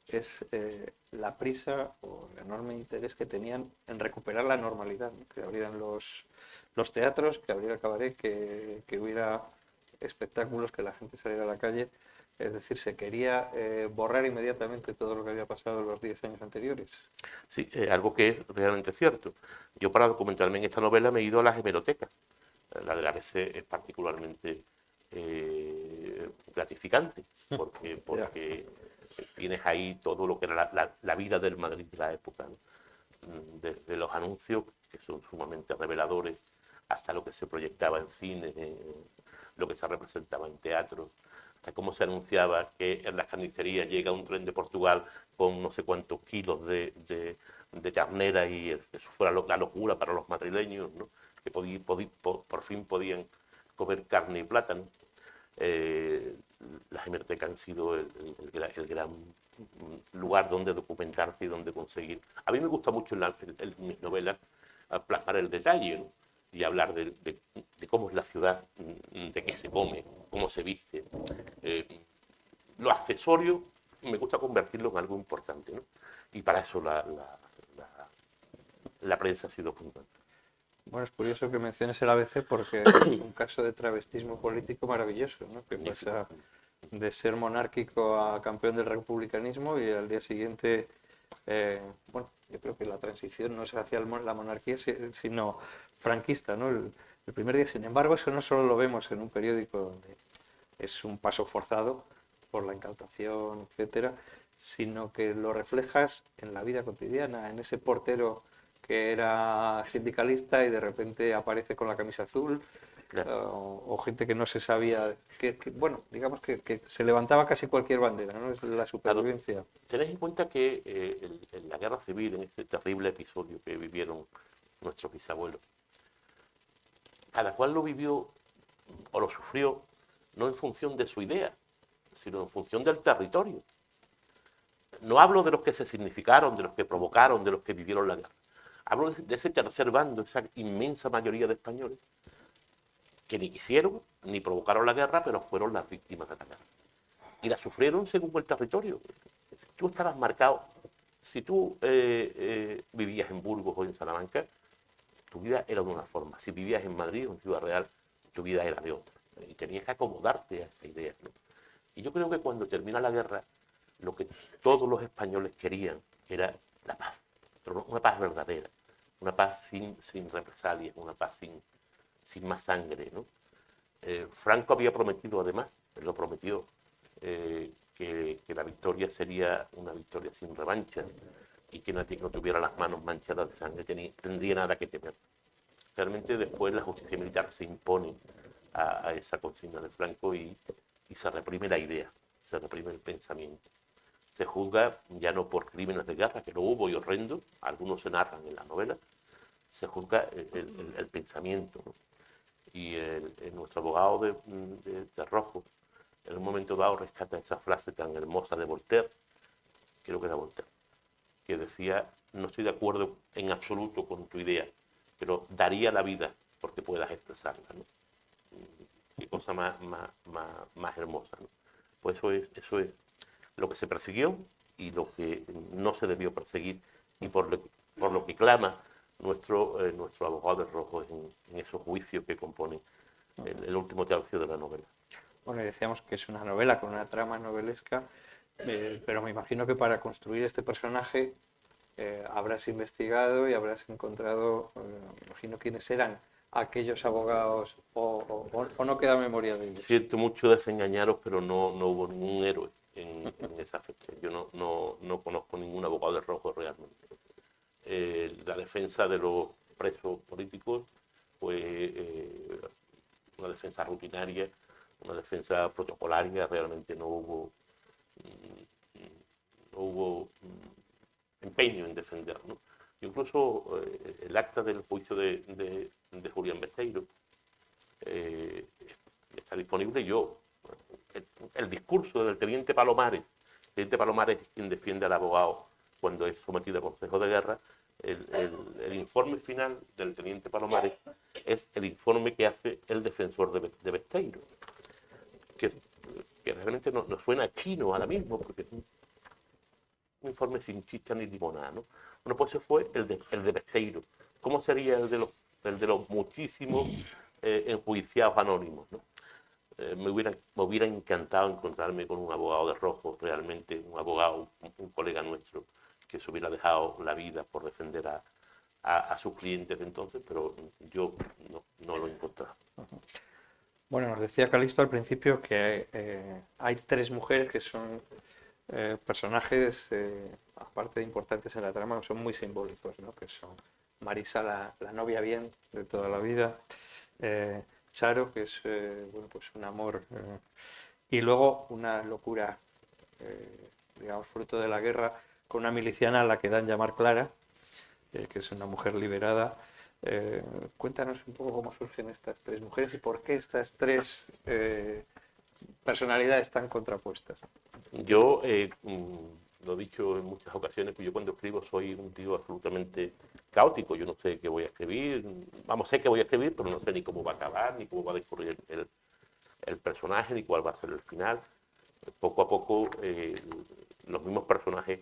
es la prisa o el enorme interés que tenían en recuperar la normalidad, ¿no? Que abrieran los teatros, que abriera el cabaret, que hubiera espectáculos, que la gente saliera a la calle. Es decir, se quería borrar inmediatamente todo lo que había pasado en los 10 años anteriores. Sí, algo que es realmente cierto. Yo, para documentarme en esta novela, me he ido a las hemerotecas. La de la ABC es particularmente gratificante, porque tienes ahí todo lo que era la vida del Madrid de la época, ¿no? Desde los anuncios, que son sumamente reveladores, hasta lo que se proyectaba en cine, lo que se representaba en teatro, hasta cómo se anunciaba que en las carnicerías llega un tren de Portugal con no sé cuántos kilos de ternera, y eso fuera la locura para los madrileños, ¿no? Que por fin podían comer carne y plátano. Las hemerotecas han sido el gran lugar donde documentarse y donde conseguir. A mí me gusta mucho en mis novelas plasmar el detalle, ¿no? Y hablar de cómo es la ciudad, de qué se come, cómo se viste. Lo accesorio me gusta convertirlo en algo importante, ¿no? Y para eso la prensa ha sido fundamental. Bueno, es curioso que menciones el ABC porque es un caso de travestismo político maravilloso, ¿no? Que pasa de ser monárquico a campeón del republicanismo, y al día siguiente, bueno, yo creo que la transición no es hacia la monarquía, sino franquista, ¿no? El primer día, sin embargo, eso no solo lo vemos en un periódico donde es un paso forzado por la incautación, etcétera, sino que lo reflejas en la vida cotidiana, en ese portero que era sindicalista y de repente aparece con la camisa azul, claro. O gente que no se sabía, bueno, digamos que se levantaba casi cualquier bandera, ¿no? Es la supervivencia. Claro. Tenéis en cuenta que en la guerra civil, en ese terrible episodio que vivieron nuestros bisabuelos, cada cual lo vivió o lo sufrió no en función de su idea, sino en función del territorio. No hablo de los que se significaron, de los que provocaron, de los que vivieron la guerra. Hablo de ese tercer bando, esa inmensa mayoría de españoles que ni quisieron ni provocaron la guerra, pero fueron las víctimas de la guerra. Y la sufrieron según el territorio. Tú estabas marcado. Si tú vivías en Burgos o en Salamanca, tu vida era de una forma. Si vivías en Madrid o en Ciudad Real, tu vida era de otra. Y tenías que acomodarte a esa idea, ¿no? Y yo creo que cuando termina la guerra, lo que todos los españoles querían era la paz. pero una paz verdadera, una paz sin represalias, una paz sin más sangre, ¿no? Franco había prometido, además, él lo prometió, que la victoria sería una victoria sin revancha y que nadie que no tuviera las manos manchadas de sangre tendría nada que temer. Realmente después la justicia militar se impone a esa consigna de Franco y se reprime la idea, se reprime el pensamiento. Se juzga ya no por crímenes de guerra, que lo hubo y horrendo, algunos se narran en la novela, se juzga el pensamiento, ¿no? Y nuestro abogado de Rojo, en un momento dado, rescata esa frase tan hermosa de Voltaire, creo que era Voltaire, que decía: no estoy de acuerdo en absoluto con tu idea, pero daría la vida porque puedas expresarla, ¿no? Qué cosa más hermosa, ¿no? Pues eso es lo que se persiguió y lo que no se debió perseguir, y por lo que clama nuestro abogado de Rojo en esos juicios que componen el último tercio de la novela. Bueno, y decíamos que es una novela con una trama novelesca, pero me imagino que para construir este personaje habrás investigado y habrás encontrado, me imagino, quiénes eran aquellos abogados, o no queda memoria de ellos. Siento mucho desengañaros, pero no hubo ningún héroe en esa fecha. Yo no conozco ningún abogado de Rojo realmente. La defensa de los presos políticos fue una defensa rutinaria, una defensa protocolaria. Realmente no hubo empeño en defender, ¿no? Incluso el acta del juicio de Julián Besteiro está disponible. El discurso del teniente Palomares es quien defiende al abogado cuando es sometido a consejo de guerra. El informe final del teniente Palomares es el informe que hace el defensor de Besteiro, que realmente no suena chino ahora mismo, porque es un informe sin chicha ni limonada, ¿no? Bueno, pues ese fue el de Besteiro. ¿Cómo sería el de los muchísimos enjuiciados anónimos, ¿no? Me hubiera encantado encontrarme con un abogado de Rojo, realmente un abogado, un colega nuestro, que se hubiera dejado la vida por defender a sus clientes de entonces, pero yo no lo he encontrado. Bueno, nos decía Calixto al principio que hay tres mujeres que son personajes, aparte de importantes en la trama, son muy simbólicos, ¿no? Que son Marisa, la novia bien de toda la vida, Charo, que es bueno, pues un amor, y luego una locura, digamos, fruto de la guerra, con una miliciana a la que dan llamar Clara, que es una mujer liberada. Cuéntanos un poco cómo surgen estas tres mujeres y por qué estas tres personalidades tan contrapuestas. Yo lo he dicho en muchas ocasiones, que yo cuando escribo soy un tío absolutamente caótico. Yo no sé qué voy a escribir, sé que voy a escribir, pero no sé ni cómo va a acabar, ni cómo va a discurrir el personaje, ni cuál va a ser el final. Poco a poco los mismos personajes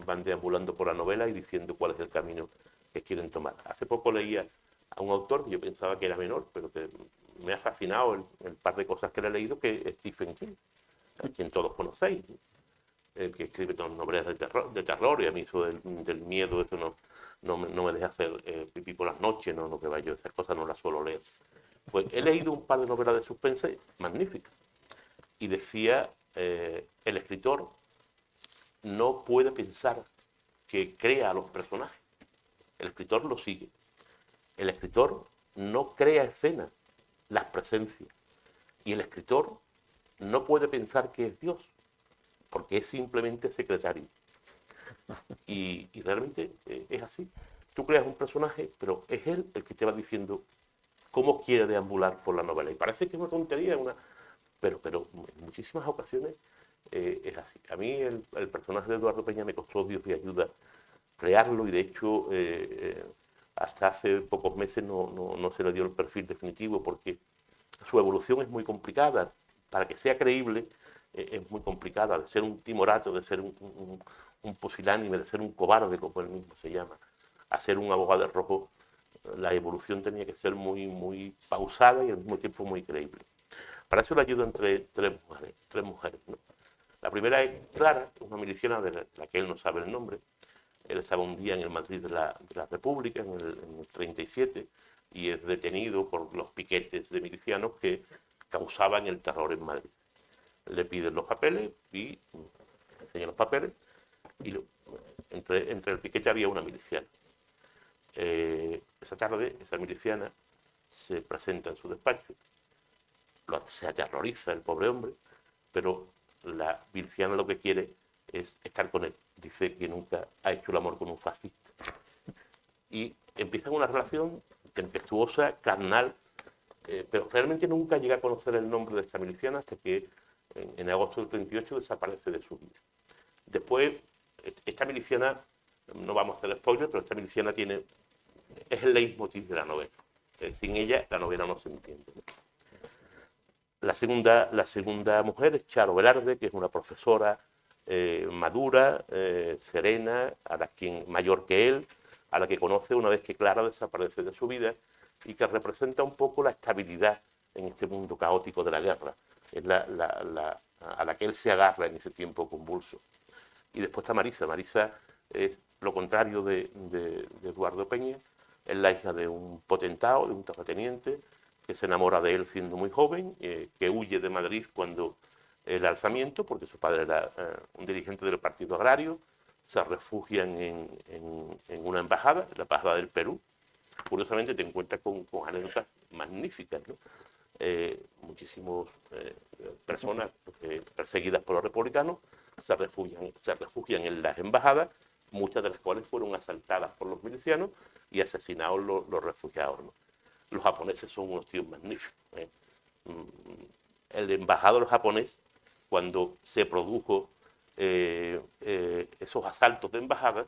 van deambulando por la novela y diciendo cuál es el camino que quieren tomar. Hace poco leía a un autor que yo pensaba que era menor, pero que me ha fascinado el par de cosas que le he leído, que es Stephen King, a quien todos conocéis, que escribe novelas de terror, y a mí eso del miedo, eso no me deja hacer pipí por las noches, no que vaya, esas cosas no las suelo leer. Pues he leído un par de novelas de suspense magníficas, y decía, el escritor no puede pensar que crea a los personajes, el escritor los sigue. El escritor no crea escenas, las presencia. Y el escritor no puede pensar que es Dios, porque es simplemente secretario. Y realmente es así. Tú creas un personaje, pero es él el que te va diciendo cómo quiere deambular por la novela. Y parece que es una tontería, pero en muchísimas ocasiones es así. A mí el personaje de Eduardo Peña me costó Dios y ayuda crearlo, y de hecho hasta hace pocos meses no se le dio el perfil definitivo, porque su evolución es muy complicada. Para que sea creíble es muy complicada, de ser un timorato, de ser un pusilánime, de ser un cobarde, como él mismo se llama, a ser un abogado de Rojo. La evolución tenía que ser muy pausada y al mismo tiempo muy creíble. Para eso le ayuda entre tres mujeres, ¿no? La primera es Clara, una miliciana de la que él no sabe el nombre, Él estaba un día en el Madrid de la República, en el 37, y es detenido por los piquetes de milicianos que causaban el terror en Madrid. Le piden los papeles y enseñan los papeles, y entre el piquete había una miliciana. Esa tarde, esa miliciana se presenta en su despacho, se aterroriza el pobre hombre, pero la miliciana lo que quiere es estar con él. Dice que nunca ha hecho el amor con un fascista. Y empiezan una relación tempestuosa, carnal, pero realmente nunca llega a conocer el nombre de esta miliciana hasta que en agosto del 38 desaparece de su vida. Después, esta miliciana, no vamos a hacer spoiler, pero esta miliciana es el leitmotiv de la novela. Sin ella, la novela no se entiende. La segunda mujer es Charo Velarde, que es una profesora madura, serena, mayor que él, a la que conoce una vez que Clara desaparece de su vida y que representa un poco la estabilidad en este mundo caótico de la guerra. Es a la que él se agarra en ese tiempo convulso. Y después está Marisa. Marisa es lo contrario de Eduardo Peña. Es la hija de un potentado, de un terrateniente, que se enamora de él siendo muy joven, que huye de Madrid cuando el alzamiento, porque su padre era un dirigente del Partido Agrario. Se refugian en una embajada, la embajada del Perú. Curiosamente te encuentras con anécdotas magníficas, ¿no? Muchísimas personas perseguidas por los republicanos se refugian en las embajadas, muchas de las cuales fueron asaltadas por los milicianos y asesinados los refugiados, ¿no? Los japoneses son unos tíos magníficos. El embajador japonés, cuando se produjo esos asaltos de embajada,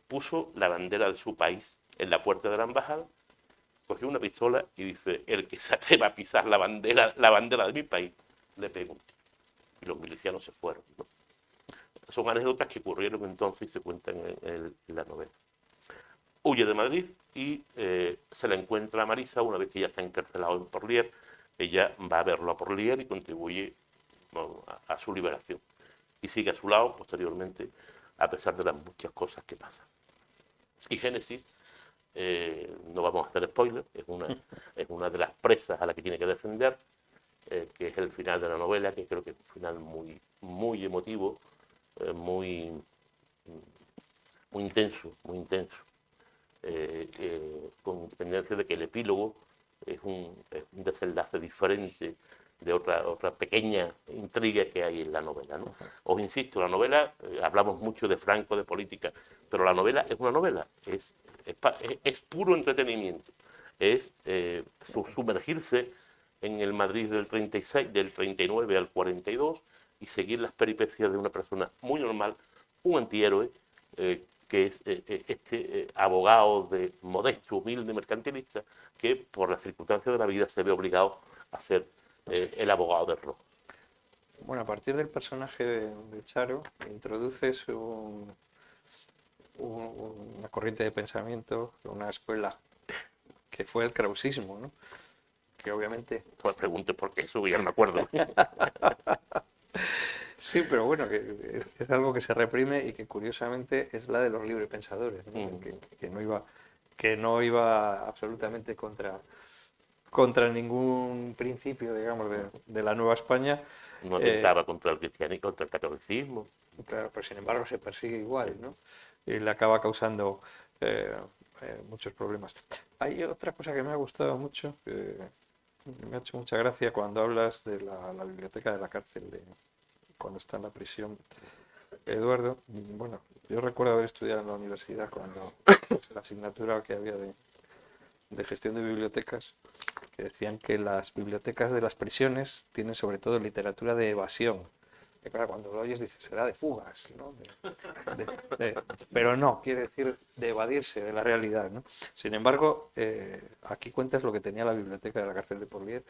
puso la bandera de su país en la puerta de la embajada, cogió una pistola y dice: el que se atreva a pisar la bandera de mi país, le pego un tiro. Y los milicianos se fueron, ¿no? Son anécdotas que ocurrieron entonces y se cuentan en la novela. Huye de Madrid y se la encuentra a Marisa una vez que ya está encarcelado en Porlier. Ella va a verlo a Porlier y contribuye a su liberación. Y sigue a su lado posteriormente, a pesar de las muchas cosas que pasan. Y Génesis, no vamos a hacer spoiler, es una de las presas a la que tiene que defender, que es el final de la novela, que creo que es un final muy, muy emotivo, muy intenso, con independencia de que el epílogo es un desenlace diferente de otra pequeña intriga que hay en la novela, ¿no? Os insisto, la novela, hablamos mucho de Franco, de política, pero la novela es una novela, es puro entretenimiento, es sumergirse en el Madrid del 36, del 39 al 42 y seguir las peripecias de una persona muy normal, un antihéroe, que es este abogado modesto, humilde, mercantilista, que por las circunstancias de la vida se ve obligado a ser el abogado de rojo. Bueno, a partir del personaje de Charo, introduces una corriente de pensamiento, una escuela que fue el krausismo, ¿no? Que obviamente... No me preguntes por qué, eso ya no me acuerdo. Sí, pero bueno, que es algo que se reprime y que curiosamente es la de los librepensadores, ¿no? Que no iba absolutamente contra ningún principio, digamos, de la Nueva España. No atentaba contra el cristianismo y contra el catolicismo. Claro, pero sin embargo se persigue igual, ¿no? Y le acaba causando muchos problemas. Hay otra cosa que me ha gustado mucho, que me ha hecho mucha gracia cuando hablas de la biblioteca de la cárcel, cuando está en la prisión Eduardo. Bueno, yo recuerdo haber estudiado en la universidad cuando la asignatura que había de gestión de bibliotecas, que decían que las bibliotecas de las prisiones tienen sobre todo literatura de evasión. Y claro, cuando lo oyes dices, será de fugas, ¿no? Pero no, quiere decir de evadirse de la realidad, ¿no? Sin embargo, aquí cuentas lo que tenía la biblioteca de la cárcel de Porlier,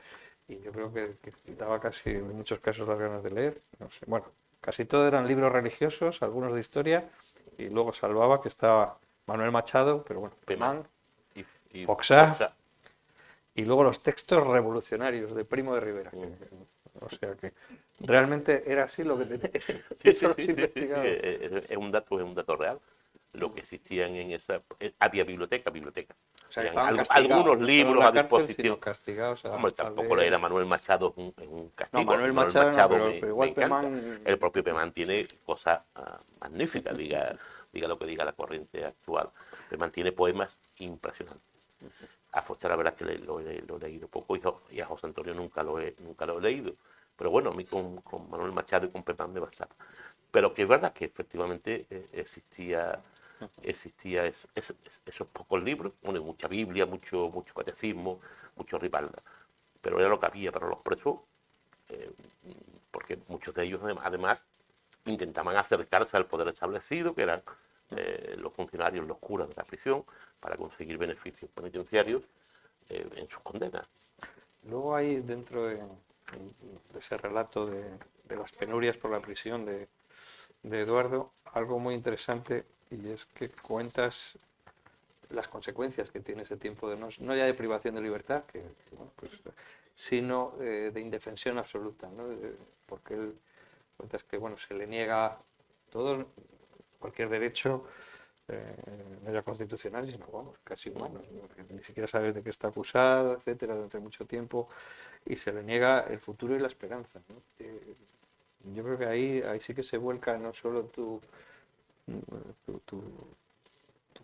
y yo creo que quitaba casi en muchos casos las ganas de leer. No sé, bueno, casi todo eran libros religiosos, algunos de historia, y luego salvaba que estaba Manuel Machado, pero bueno, Pemán, y Foxá, y luego los textos revolucionarios de Primo de Rivera. O sea que realmente era así lo que tenía. Sí. Es un dato real. lo que existían en esa... había biblioteca. O sea, Habían estaban castigados, algunos no libros solo en a la cárcel, disposición. sino castigados Hombre, tampoco ver. era Manuel Machado es un castigo. No, Manuel Machado no, pero me igual encanta. Pemán. El propio Pemán tiene cosas magníficas, diga lo que diga la corriente actual. Pemán tiene poemas impresionantes. A Foster la verdad es que lo he leído poco y a José Antonio nunca lo he leído. Pero bueno, a mí con Manuel Machado y con Pemán me bastaba. Pero que es verdad que efectivamente existía esos pocos libros, bueno, mucha Biblia, mucho catecismo, mucho Ripalda, pero era lo que había para los presos, porque muchos de ellos además intentaban acercarse al poder establecido, que eran los funcionarios, los curas de la prisión, para conseguir beneficios penitenciarios en sus condenas. Luego hay dentro de ese relato de las penurias por la prisión de Eduardo, algo muy interesante, y es que cuentas las consecuencias que tiene ese tiempo de no ya de privación de libertad, bueno, pues, sino de indefensión absoluta, ¿no? Porque él cuentas que bueno, se le niega todo, cualquier derecho, no ya constitucional, sino vamos, casi humano, ni siquiera sabes de qué está acusado, etcétera, durante mucho tiempo, y se le niega el futuro y la esperanza, ¿no? Yo creo que ahí sí que se vuelca no solo tu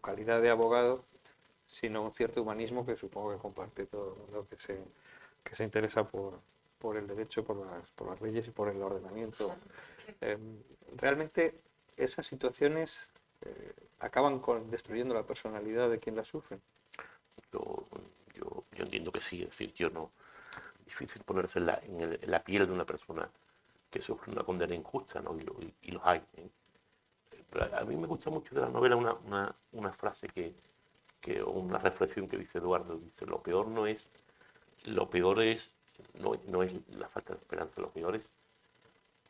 calidad de abogado, sino un cierto humanismo que supongo que comparte todo lo que se interesa por el derecho, por las leyes y por el ordenamiento. Realmente esas situaciones acaban destruyendo la personalidad de quien las sufre. Yo entiendo que sí, es decir, difícil ponerse en la piel de una persona que sufre una condena injusta, ¿no? Y los hay, ¿eh? Pero a mí me gusta mucho de la novela una frase o una reflexión que dice Eduardo, dice, lo peor es la falta de esperanza, lo peor es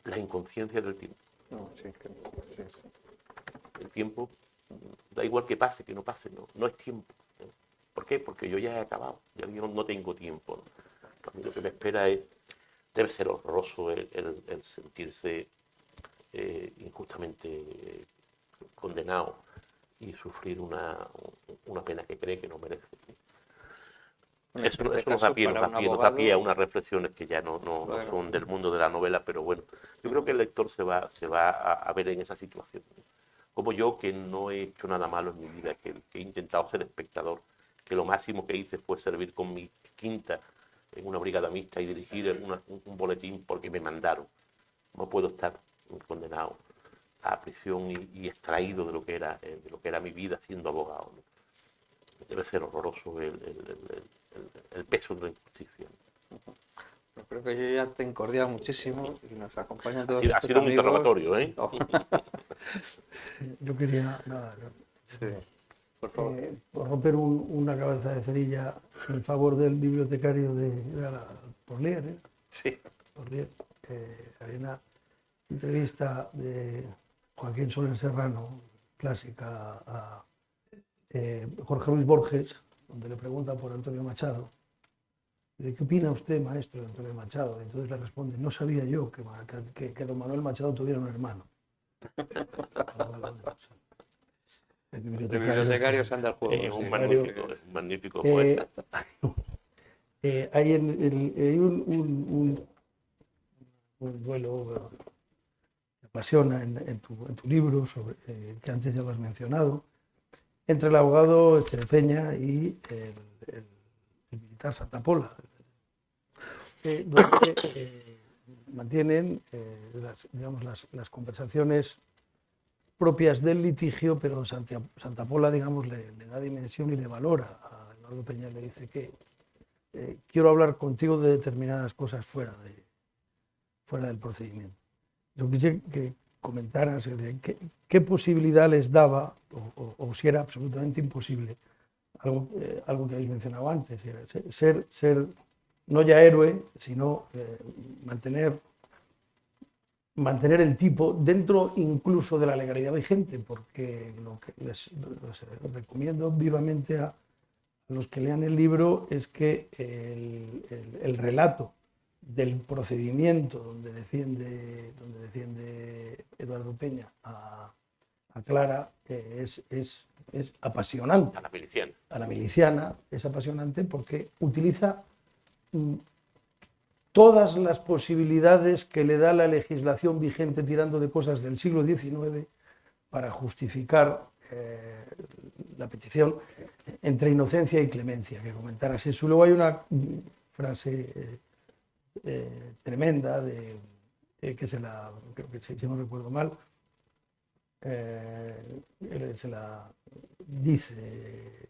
la inconsciencia del tiempo. No, sí. El tiempo, da igual que pase, que no pase, no es tiempo. ¿Por qué? Porque yo ya he acabado, ya yo no tengo tiempo, ¿no? A mí lo que me espera debe ser horroroso el sentirse injustamente condenado y sufrir una pena que cree que no merece. Eso nos da pie a unas reflexiones que ya no son del mundo de la novela, pero bueno, yo creo que el lector se va a ver en esa situación. Como yo, que no he hecho nada malo en mi vida, que he intentado ser espectador, que lo máximo que hice fue servir con mi quinta en una brigada mixta y dirigir un boletín porque me mandaron. No puedo estar condenado a prisión y extraído de lo que era mi vida siendo abogado, ¿no? Debe ser horroroso el peso de la injusticia. Yo creo que yo ya te he encordiado muchísimo y nos acompañan todos. Ha sido un interrogatorio, ¿eh? No. Yo quería, Sí, por favor. por romper una cabeza de cerilla en favor del bibliotecario de Porlier, ¿eh? Sí. Porlier. Hay una entrevista de Joaquín Soler Serrano, clásica, a Jorge Luis Borges, donde le pregunta por Antonio Machado. ¿De qué opina usted, maestro, de Antonio Machado? Y entonces le responde, no sabía yo que don Manuel Machado tuviera un hermano. El bibliotecario se anda al juego. Es un magnífico poeta. Hay un duelo que apasiona en tu libro, que antes ya lo has mencionado, entre el abogado Echerepeña y el militar Santapola, donde mantienen las conversaciones propias del litigio, pero Santapola, digamos, le da dimensión y le valora a Eduardo Peña, le dice que quiero hablar contigo de determinadas cosas fuera del procedimiento. Yo quisiera que comentaras qué posibilidad les daba, o si era absolutamente imposible, algo que habéis mencionado antes, ser no ya héroe, sino mantener el tipo dentro incluso de la legalidad vigente, porque lo que les recomiendo vivamente a los que lean el libro es que el relato del procedimiento donde defiende Eduardo Peña a Clara, es apasionante. A la miliciana. A la miliciana es apasionante porque utiliza todas las posibilidades que le da la legislación vigente, tirando de cosas del siglo XIX, para justificar la petición entre inocencia y clemencia, que comentaras eso. Luego hay una frase tremenda que se la, creo que si no recuerdo mal, se la dice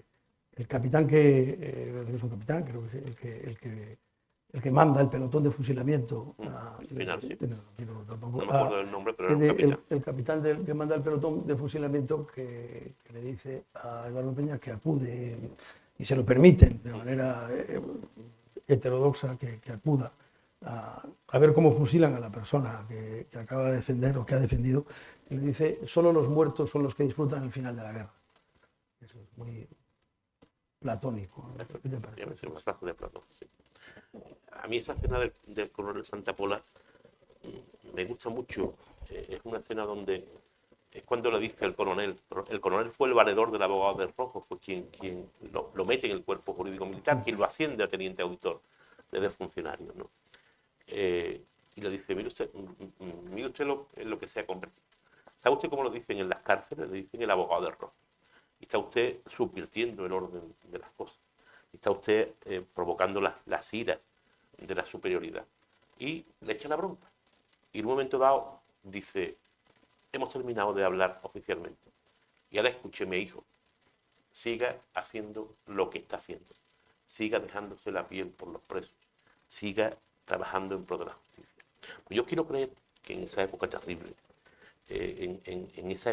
el capitán es un capitán, creo que es el que manda el pelotón de fusilamiento. Al final, sí. No me acuerdo del nombre, pero era un capitán. El capitán que manda el pelotón de fusilamiento que le dice a Eduardo Peña que acude, y se lo permiten de manera heterodoxa, que acuda a ver cómo fusilan a la persona que acaba de defender o que ha defendido. Y le dice: solo los muertos son los que disfrutan el final de la guerra. Eso es muy platónico, ¿no? ¿Qué te parece? Más fácil de Platón, sí. A mí esa escena del coronel Santa Pola me gusta mucho. Es una escena donde es cuando le dice al coronel. El coronel fue el valedor del abogado del Rojo, fue quien lo mete en el cuerpo jurídico militar, quien lo asciende a teniente auditor desde funcionario, ¿no? Y le dice: mire usted lo que se ha convertido. ¿Sabe usted cómo lo dicen en las cárceles? Le dicen el abogado del Rojo. Y está usted subvirtiendo el orden de las cosas. Y está usted provocando las iras de la superioridad. Y le echa la bronca. Y en un momento dado dice: hemos terminado de hablar oficialmente. Y ahora escúcheme, hijo. Siga haciendo lo que está haciendo. Siga dejándose la piel por los presos. Siga trabajando en pro de la justicia. Pues yo quiero creer que en esa época terrible, en esa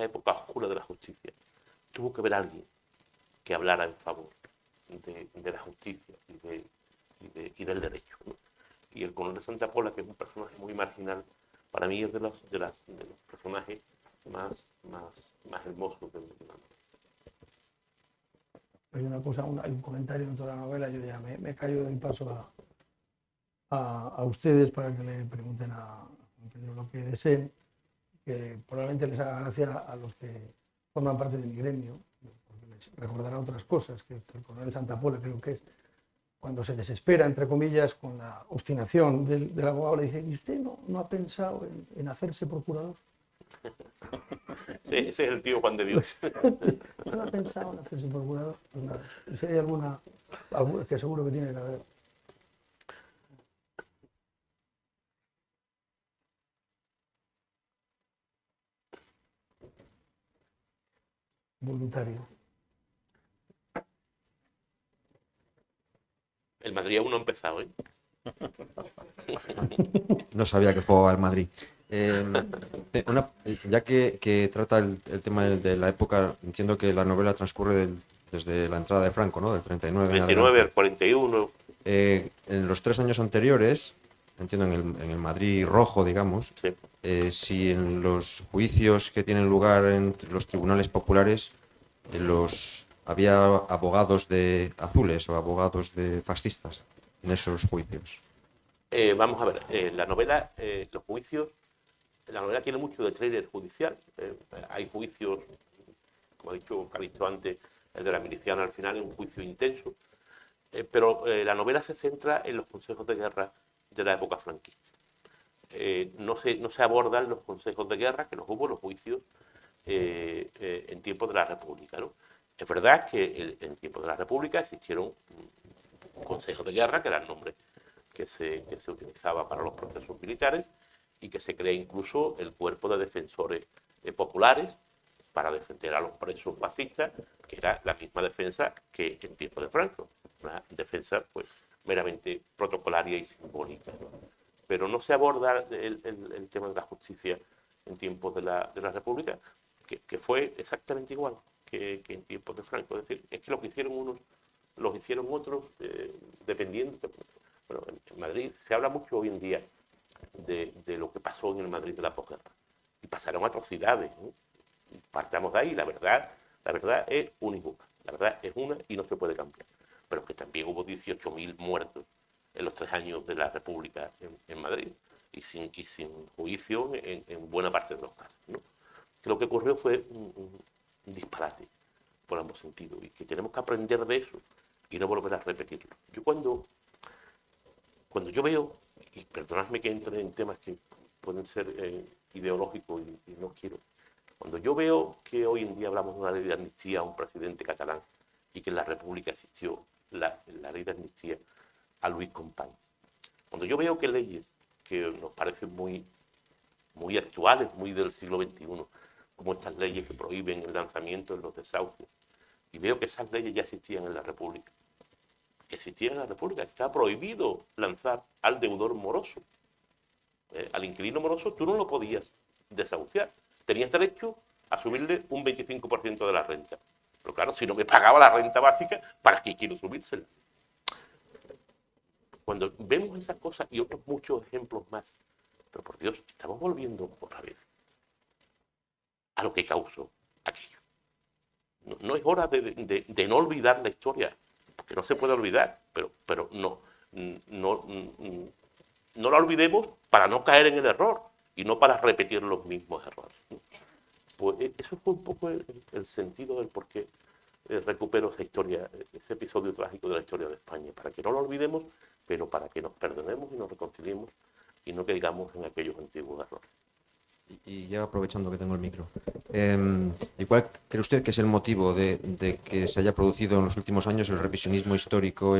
época oscura de la justicia, tuvo que haber alguien que hablara en favor de la justicia y del derecho, ¿no? Y el coronel Santa Pola, que es un personaje muy marginal, para mí es de los personajes más hermosos del mundo. Hay una cosa, hay un comentario en toda la novela. Yo ya me callo del paso a ustedes para que le pregunten a lo que deseen, que probablemente les haga gracia a los que forman parte de mi gremio, porque les recordarán otras cosas, que el coronel Santa Pola, creo que es, cuando se desespera, entre comillas, con la obstinación del abogado, le dice: ¿y usted no ha pensado en hacerse procurador? Sí, ese es el tío Juan de Dios. ¿No ha pensado en hacerse procurador? Pues nada, si hay alguna, que seguro que tiene que haber. Voluntario. El Madrid aún no ha empezado, ¿eh? No sabía que jugaba el Madrid. Ya que trata el tema de la época, entiendo que la novela transcurre desde la entrada de Franco, ¿no? Del 39. 39 al 41. En los 3 años anteriores, entiendo en el Madrid rojo, digamos, Sí. Si en los juicios que tienen lugar en los tribunales populares, había abogados de azules o abogados de fascistas en esos juicios. Vamos a ver, la novela, los juicios, la novela tiene mucho de thriller judicial. Hay juicios, como ha dicho Calixto antes, el de la miliciana al final es un juicio intenso, pero la novela se centra en los consejos de guerra de la época franquista. No se abordan los consejos de guerra, que los hubo, los juicios, en tiempos de la República, ¿no? Es verdad que en tiempos de la República existieron consejos de guerra, que era el nombre que se utilizaba para los procesos militares, y que se crea incluso el cuerpo de defensores populares para defender a los presos fascistas, que era la misma defensa que en tiempos de Franco, una defensa pues meramente protocolaria y simbólica, ¿no? Pero no se aborda el tema de la justicia en tiempos de la República, que fue exactamente igual que en tiempos de Franco. Es decir, es que lo que hicieron unos, los hicieron otros, dependiendo. Bueno, en Madrid se habla mucho hoy en día de lo que pasó en el Madrid de la posguerra. Y pasaron atrocidades, ¿no? Partamos de ahí, la verdad es unívoca. La verdad es una y no se puede cambiar. Pero que también hubo 18.000 muertos en los 3 años de la República en Madrid y sin juicio en buena parte de los casos, ¿no? que lo que ocurrió fue un disparate por ambos sentidos y que tenemos que aprender de eso y no volver a repetirlo. Yo cuando yo veo, y perdonadme que entre en temas que pueden ser ideológicos y no quiero, cuando yo veo que hoy en día hablamos de una ley de amnistía a un presidente catalán y que en la República existió la ley de amnistía a Luis Companys, cuando yo veo que leyes que nos parecen muy actuales, muy del siglo XXI, como estas leyes que prohíben el lanzamiento en los desahucios, y veo que esas leyes ya existían en la República, está prohibido lanzar al deudor moroso. Al inquilino moroso tú no lo podías desahuciar, tenías derecho a subirle un 25% de la renta. Pero claro, si no me pagaba la renta básica, ¿para qué quiero subírsela? Cuando vemos esas cosas y otros muchos ejemplos más, pero por Dios, estamos volviendo otra vez a lo que causó aquello. No es hora de no olvidar la historia, porque no se puede olvidar, pero no la olvidemos para no caer en el error y no para repetir los mismos errores. Pues eso fue un poco el sentido del por qué recupero esa historia, ese episodio trágico de la historia de España, para que no lo olvidemos, pero para que nos perdonemos y nos reconciliemos y no caigamos en aquellos antiguos errores. Y ya aprovechando que tengo el micro, ¿y cuál cree usted que es el motivo de que se haya producido en los últimos años el revisionismo histórico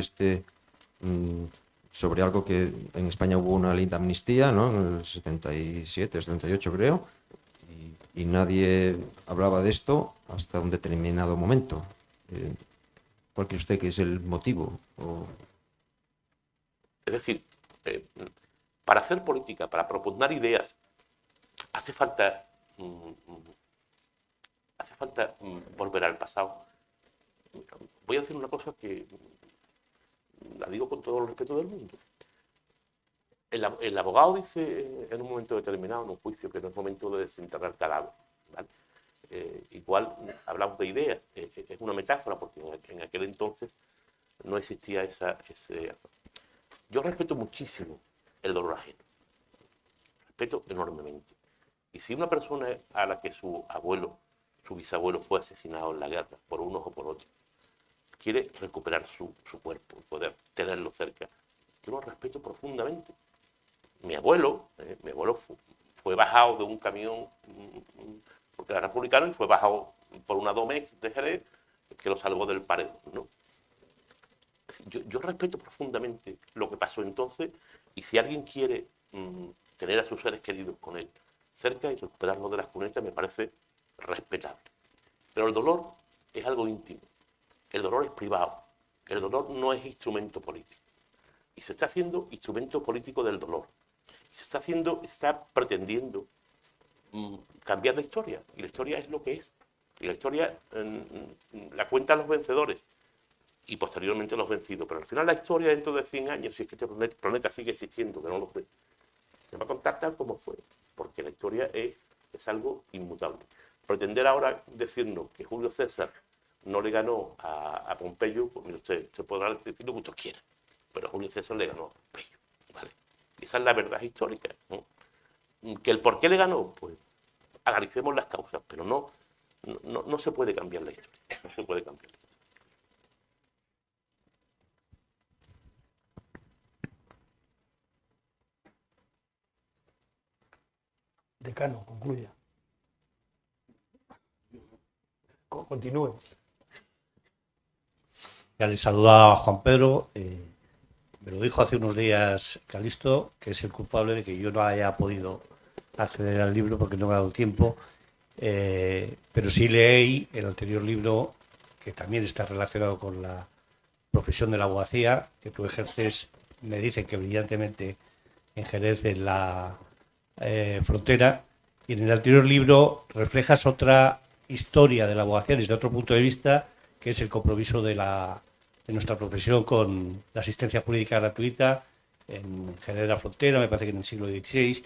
sobre algo que en España hubo una ley de amnistía, ¿no? En el 77, 78 creo, y nadie hablaba de esto hasta un determinado momento? ¿Cuál cree usted que es el motivo? Es decir, para hacer política, para propugnar ideas, hace falta volver al pasado. Voy a decir una cosa que la digo con todo el respeto del mundo. El abogado dice en un momento determinado, en un juicio, que no es momento de desenterrar cadáveres, ¿vale? Igual hablamos de ideas, es una metáfora, porque en aquel entonces no existía ese... Yo respeto muchísimo el dolor ajeno, respeto enormemente. Y si una persona a la que su bisabuelo fue asesinado en la guerra, por unos o por otros, quiere recuperar su cuerpo, poder tenerlo cerca, yo lo respeto profundamente. Mi abuelo fue bajado de un camión, porque era republicano, y fue bajado por una Domex de Jerez que lo salvó del paredón, ¿no? Yo respeto profundamente lo que pasó entonces, y si alguien quiere tener a sus seres queridos con él cerca y recuperarlos de las cunetas, me parece respetable. Pero el dolor es algo íntimo, el dolor es privado, el dolor no es instrumento político. Y se está haciendo instrumento político del dolor. Se está pretendiendo cambiar la historia, y la historia es lo que es. Y la historia la cuentan los vencedores y posteriormente los vencidos. Pero al final la historia, dentro de 100 años, si es que este planeta sigue existiendo, que no lo sé, se va a contar tal como fue, porque la historia es algo inmutable. Pretender ahora decirnos que Julio César no le ganó a Pompeyo, pues mire usted podrá decir lo que usted quiera, pero Julio César le ganó a Pompeyo, ¿vale? Esa es la verdad histórica, ¿no? Que el por qué le ganó, pues analicemos las causas, pero no se puede cambiar la historia, no se puede cambiar. Decano, concluya. Continúe. Ya le saludaba a Juan Pedro. Me lo dijo hace unos días Calixto, que es el culpable de que yo no haya podido acceder al libro porque no me ha dado tiempo. Pero sí leí el anterior libro, que también está relacionado con la profesión de la abogacía, que tú ejerces, me dicen que brillantemente en Jerez, en la frontera. Y en el anterior libro reflejas otra historia de la abogacía desde otro punto de vista, que es el compromiso de nuestra profesión con la asistencia jurídica gratuita en Jerez de la Frontera, me parece que en el siglo XVI.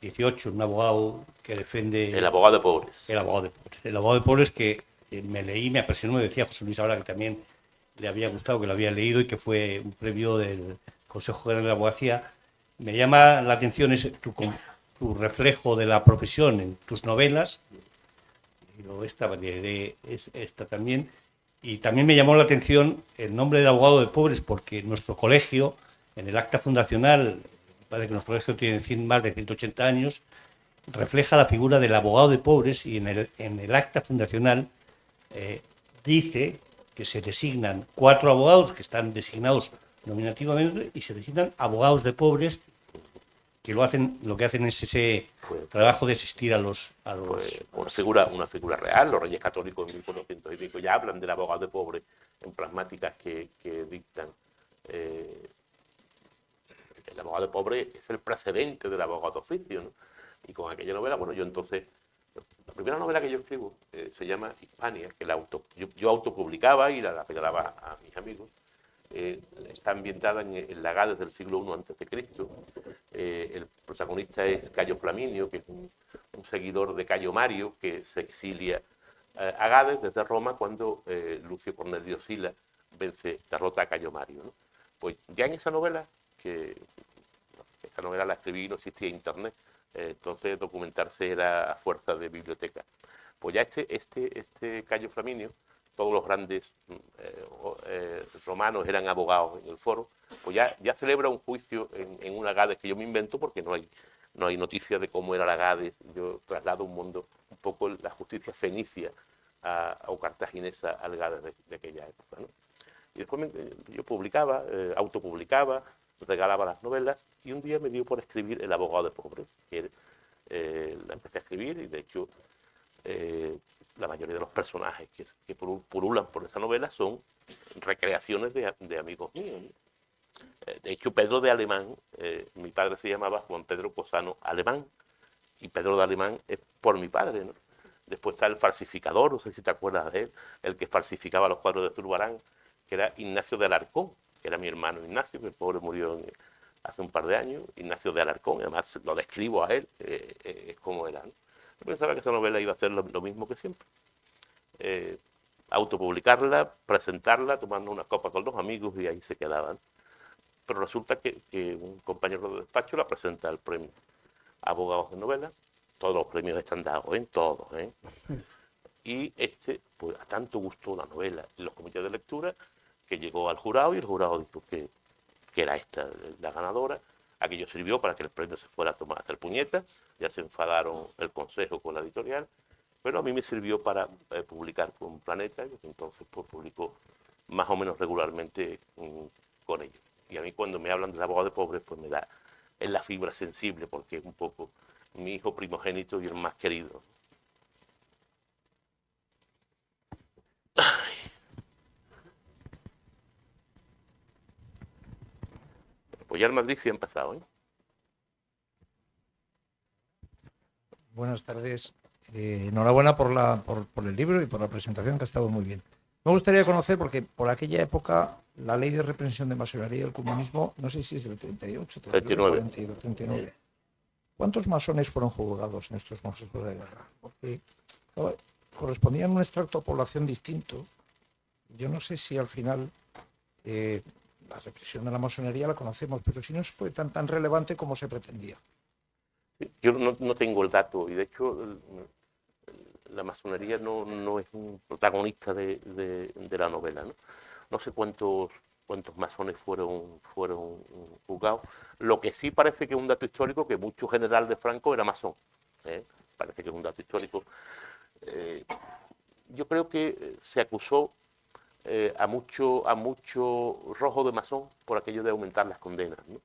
18, un abogado que defiende... El abogado de pobres. El abogado de pobres, que me leí, me apasionó, me decía José Luis ahora que también le había gustado, que lo había leído y que fue un premio del Consejo General de la Abogacía. Me llama la atención tu reflejo de la profesión en tus novelas, leeré esta también. Y también me llamó la atención el nombre del abogado de pobres, porque nuestro colegio, en el acta fundacional, parece que nuestro colegio tiene más de 180 años, refleja la figura del abogado de pobres, y en el acta fundacional dice que se designan 4 abogados que están designados nominativamente y se designan abogados de pobres que lo que hacen es ese trabajo de asistir a los... Pues una figura real. Los reyes católicos en 1400 y pico ya hablan del abogado de pobre en pragmáticas que dictan. El abogado de pobre es el precedente del abogado de oficio, ¿no? Y con aquella novela, bueno, yo entonces... La primera novela que yo escribo se llama Hispania, que yo autopublicaba y la regalaba a mis amigos. Está ambientada en la Gades del siglo I a.C. El protagonista es Cayo Flaminio, que es un seguidor de Cayo Mario, que se exilia a Gades desde Roma cuando Lucio Cornelio Sila derrota a Cayo Mario, ¿no? Pues ya en esa novela, esta novela la escribí, no existía internet, entonces documentarse era a fuerza de biblioteca. Pues ya este Cayo Flaminio, todos los grandes romanos eran abogados en el foro, pues ya celebra un juicio en una Gades que yo me invento porque no hay noticia de cómo era la Gades. Yo traslado un poco la justicia fenicia o cartaginesa al Gades de aquella época, ¿no? Y después yo publicaba, autopublicaba, regalaba las novelas, y un día me dio por escribir El abogado de pobres, que la empecé a escribir, y de hecho la mayoría de los personajes que pululan por esa novela son recreaciones de amigos míos, ¿no? De hecho, Pedro de Alemán, mi padre se llamaba Juan Pedro Cosano Alemán, y Pedro de Alemán es por mi padre, ¿no? Después está el falsificador, no sé si te acuerdas de él, el que falsificaba los cuadros de Zurbarán, que era Ignacio de Alarcón, que era mi hermano Ignacio, que el pobre murió hace un par de años. Ignacio de Alarcón, además lo describo a él, es como era, ¿no? Yo pensaba que esta novela iba a hacer lo mismo que siempre. Autopublicarla, presentarla, tomando una copa con los amigos, y ahí se quedaban. Pero resulta que un compañero de despacho la presenta al premio Abogados de Novela. Todos los premios están dados, en todos, ¿eh? Y pues a tanto gustó la novela en los comités de lectura, que llegó al jurado, y el jurado dijo que era esta la ganadora. Aquello sirvió para que el premio se fuera a hacer puñetas. Ya se enfadaron el consejo con la editorial, pero a mí me sirvió para publicar con Planeta, y entonces pues publicó más o menos regularmente con ellos. Y a mí, cuando me hablan del abogado de pobres, pues me da en la fibra sensible, porque es un poco mi hijo primogénito y el más querido. Pues ya el Madrid sí ha empezado, ¿eh? Buenas tardes. Enhorabuena por el libro y por la presentación, que ha estado muy bien. Me gustaría conocer, porque por aquella época la ley de represión de masonería y el comunismo, no sé si es del 38, 39, 42, 39. ¿Cuántos masones fueron juzgados en estos consejos de guerra? Porque correspondían a un extracto de población distinto. Yo no sé si al final la represión de la masonería la conocemos, pero si no fue tan relevante como se pretendía. Yo no tengo el dato, y de hecho la masonería no es un protagonista de la novela, ¿no? No sé cuántos masones fueron juzgados. Lo que sí parece que es un dato histórico, que mucho general de Franco era masón, ¿eh? Parece que es un dato histórico. Yo creo que se acusó a mucho rojo de masón por aquello de aumentar las condenas, ¿no?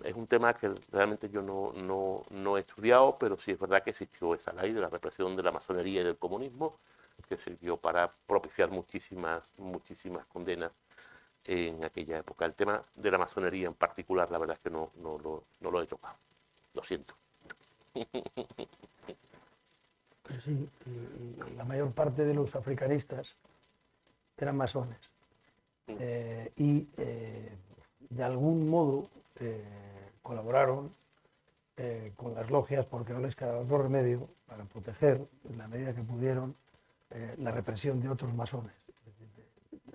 Es un tema que realmente yo no he estudiado, pero sí es verdad que existió esa ley de la represión de la masonería y del comunismo, que sirvió para propiciar muchísimas condenas en aquella época. El tema de la masonería en particular, la verdad es que no lo he tocado. Lo siento. Sí, y la mayor parte de los africanistas eran masones. Y de algún modo colaboraron con las logias, porque no les quedaba otro remedio, para proteger, en la medida que pudieron, la represión de otros masones.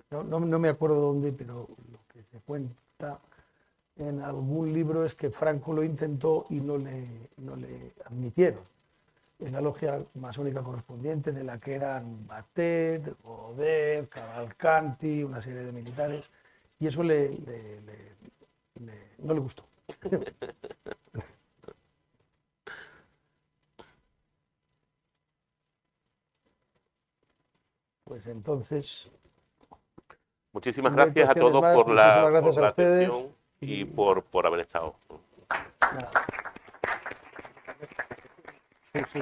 No me acuerdo dónde, pero lo que se cuenta en algún libro es que Franco lo intentó y no le admitieron. en la logia masónica correspondiente, de la que eran Batet, Godet, Cavalcanti, una serie de militares, y eso no le gustó. Pues entonces, Muchísimas No hay gracias a cuestiones todos más. por Muchísimas gracias por a la ustedes. atención y por haber estado. nada. Sí, sí.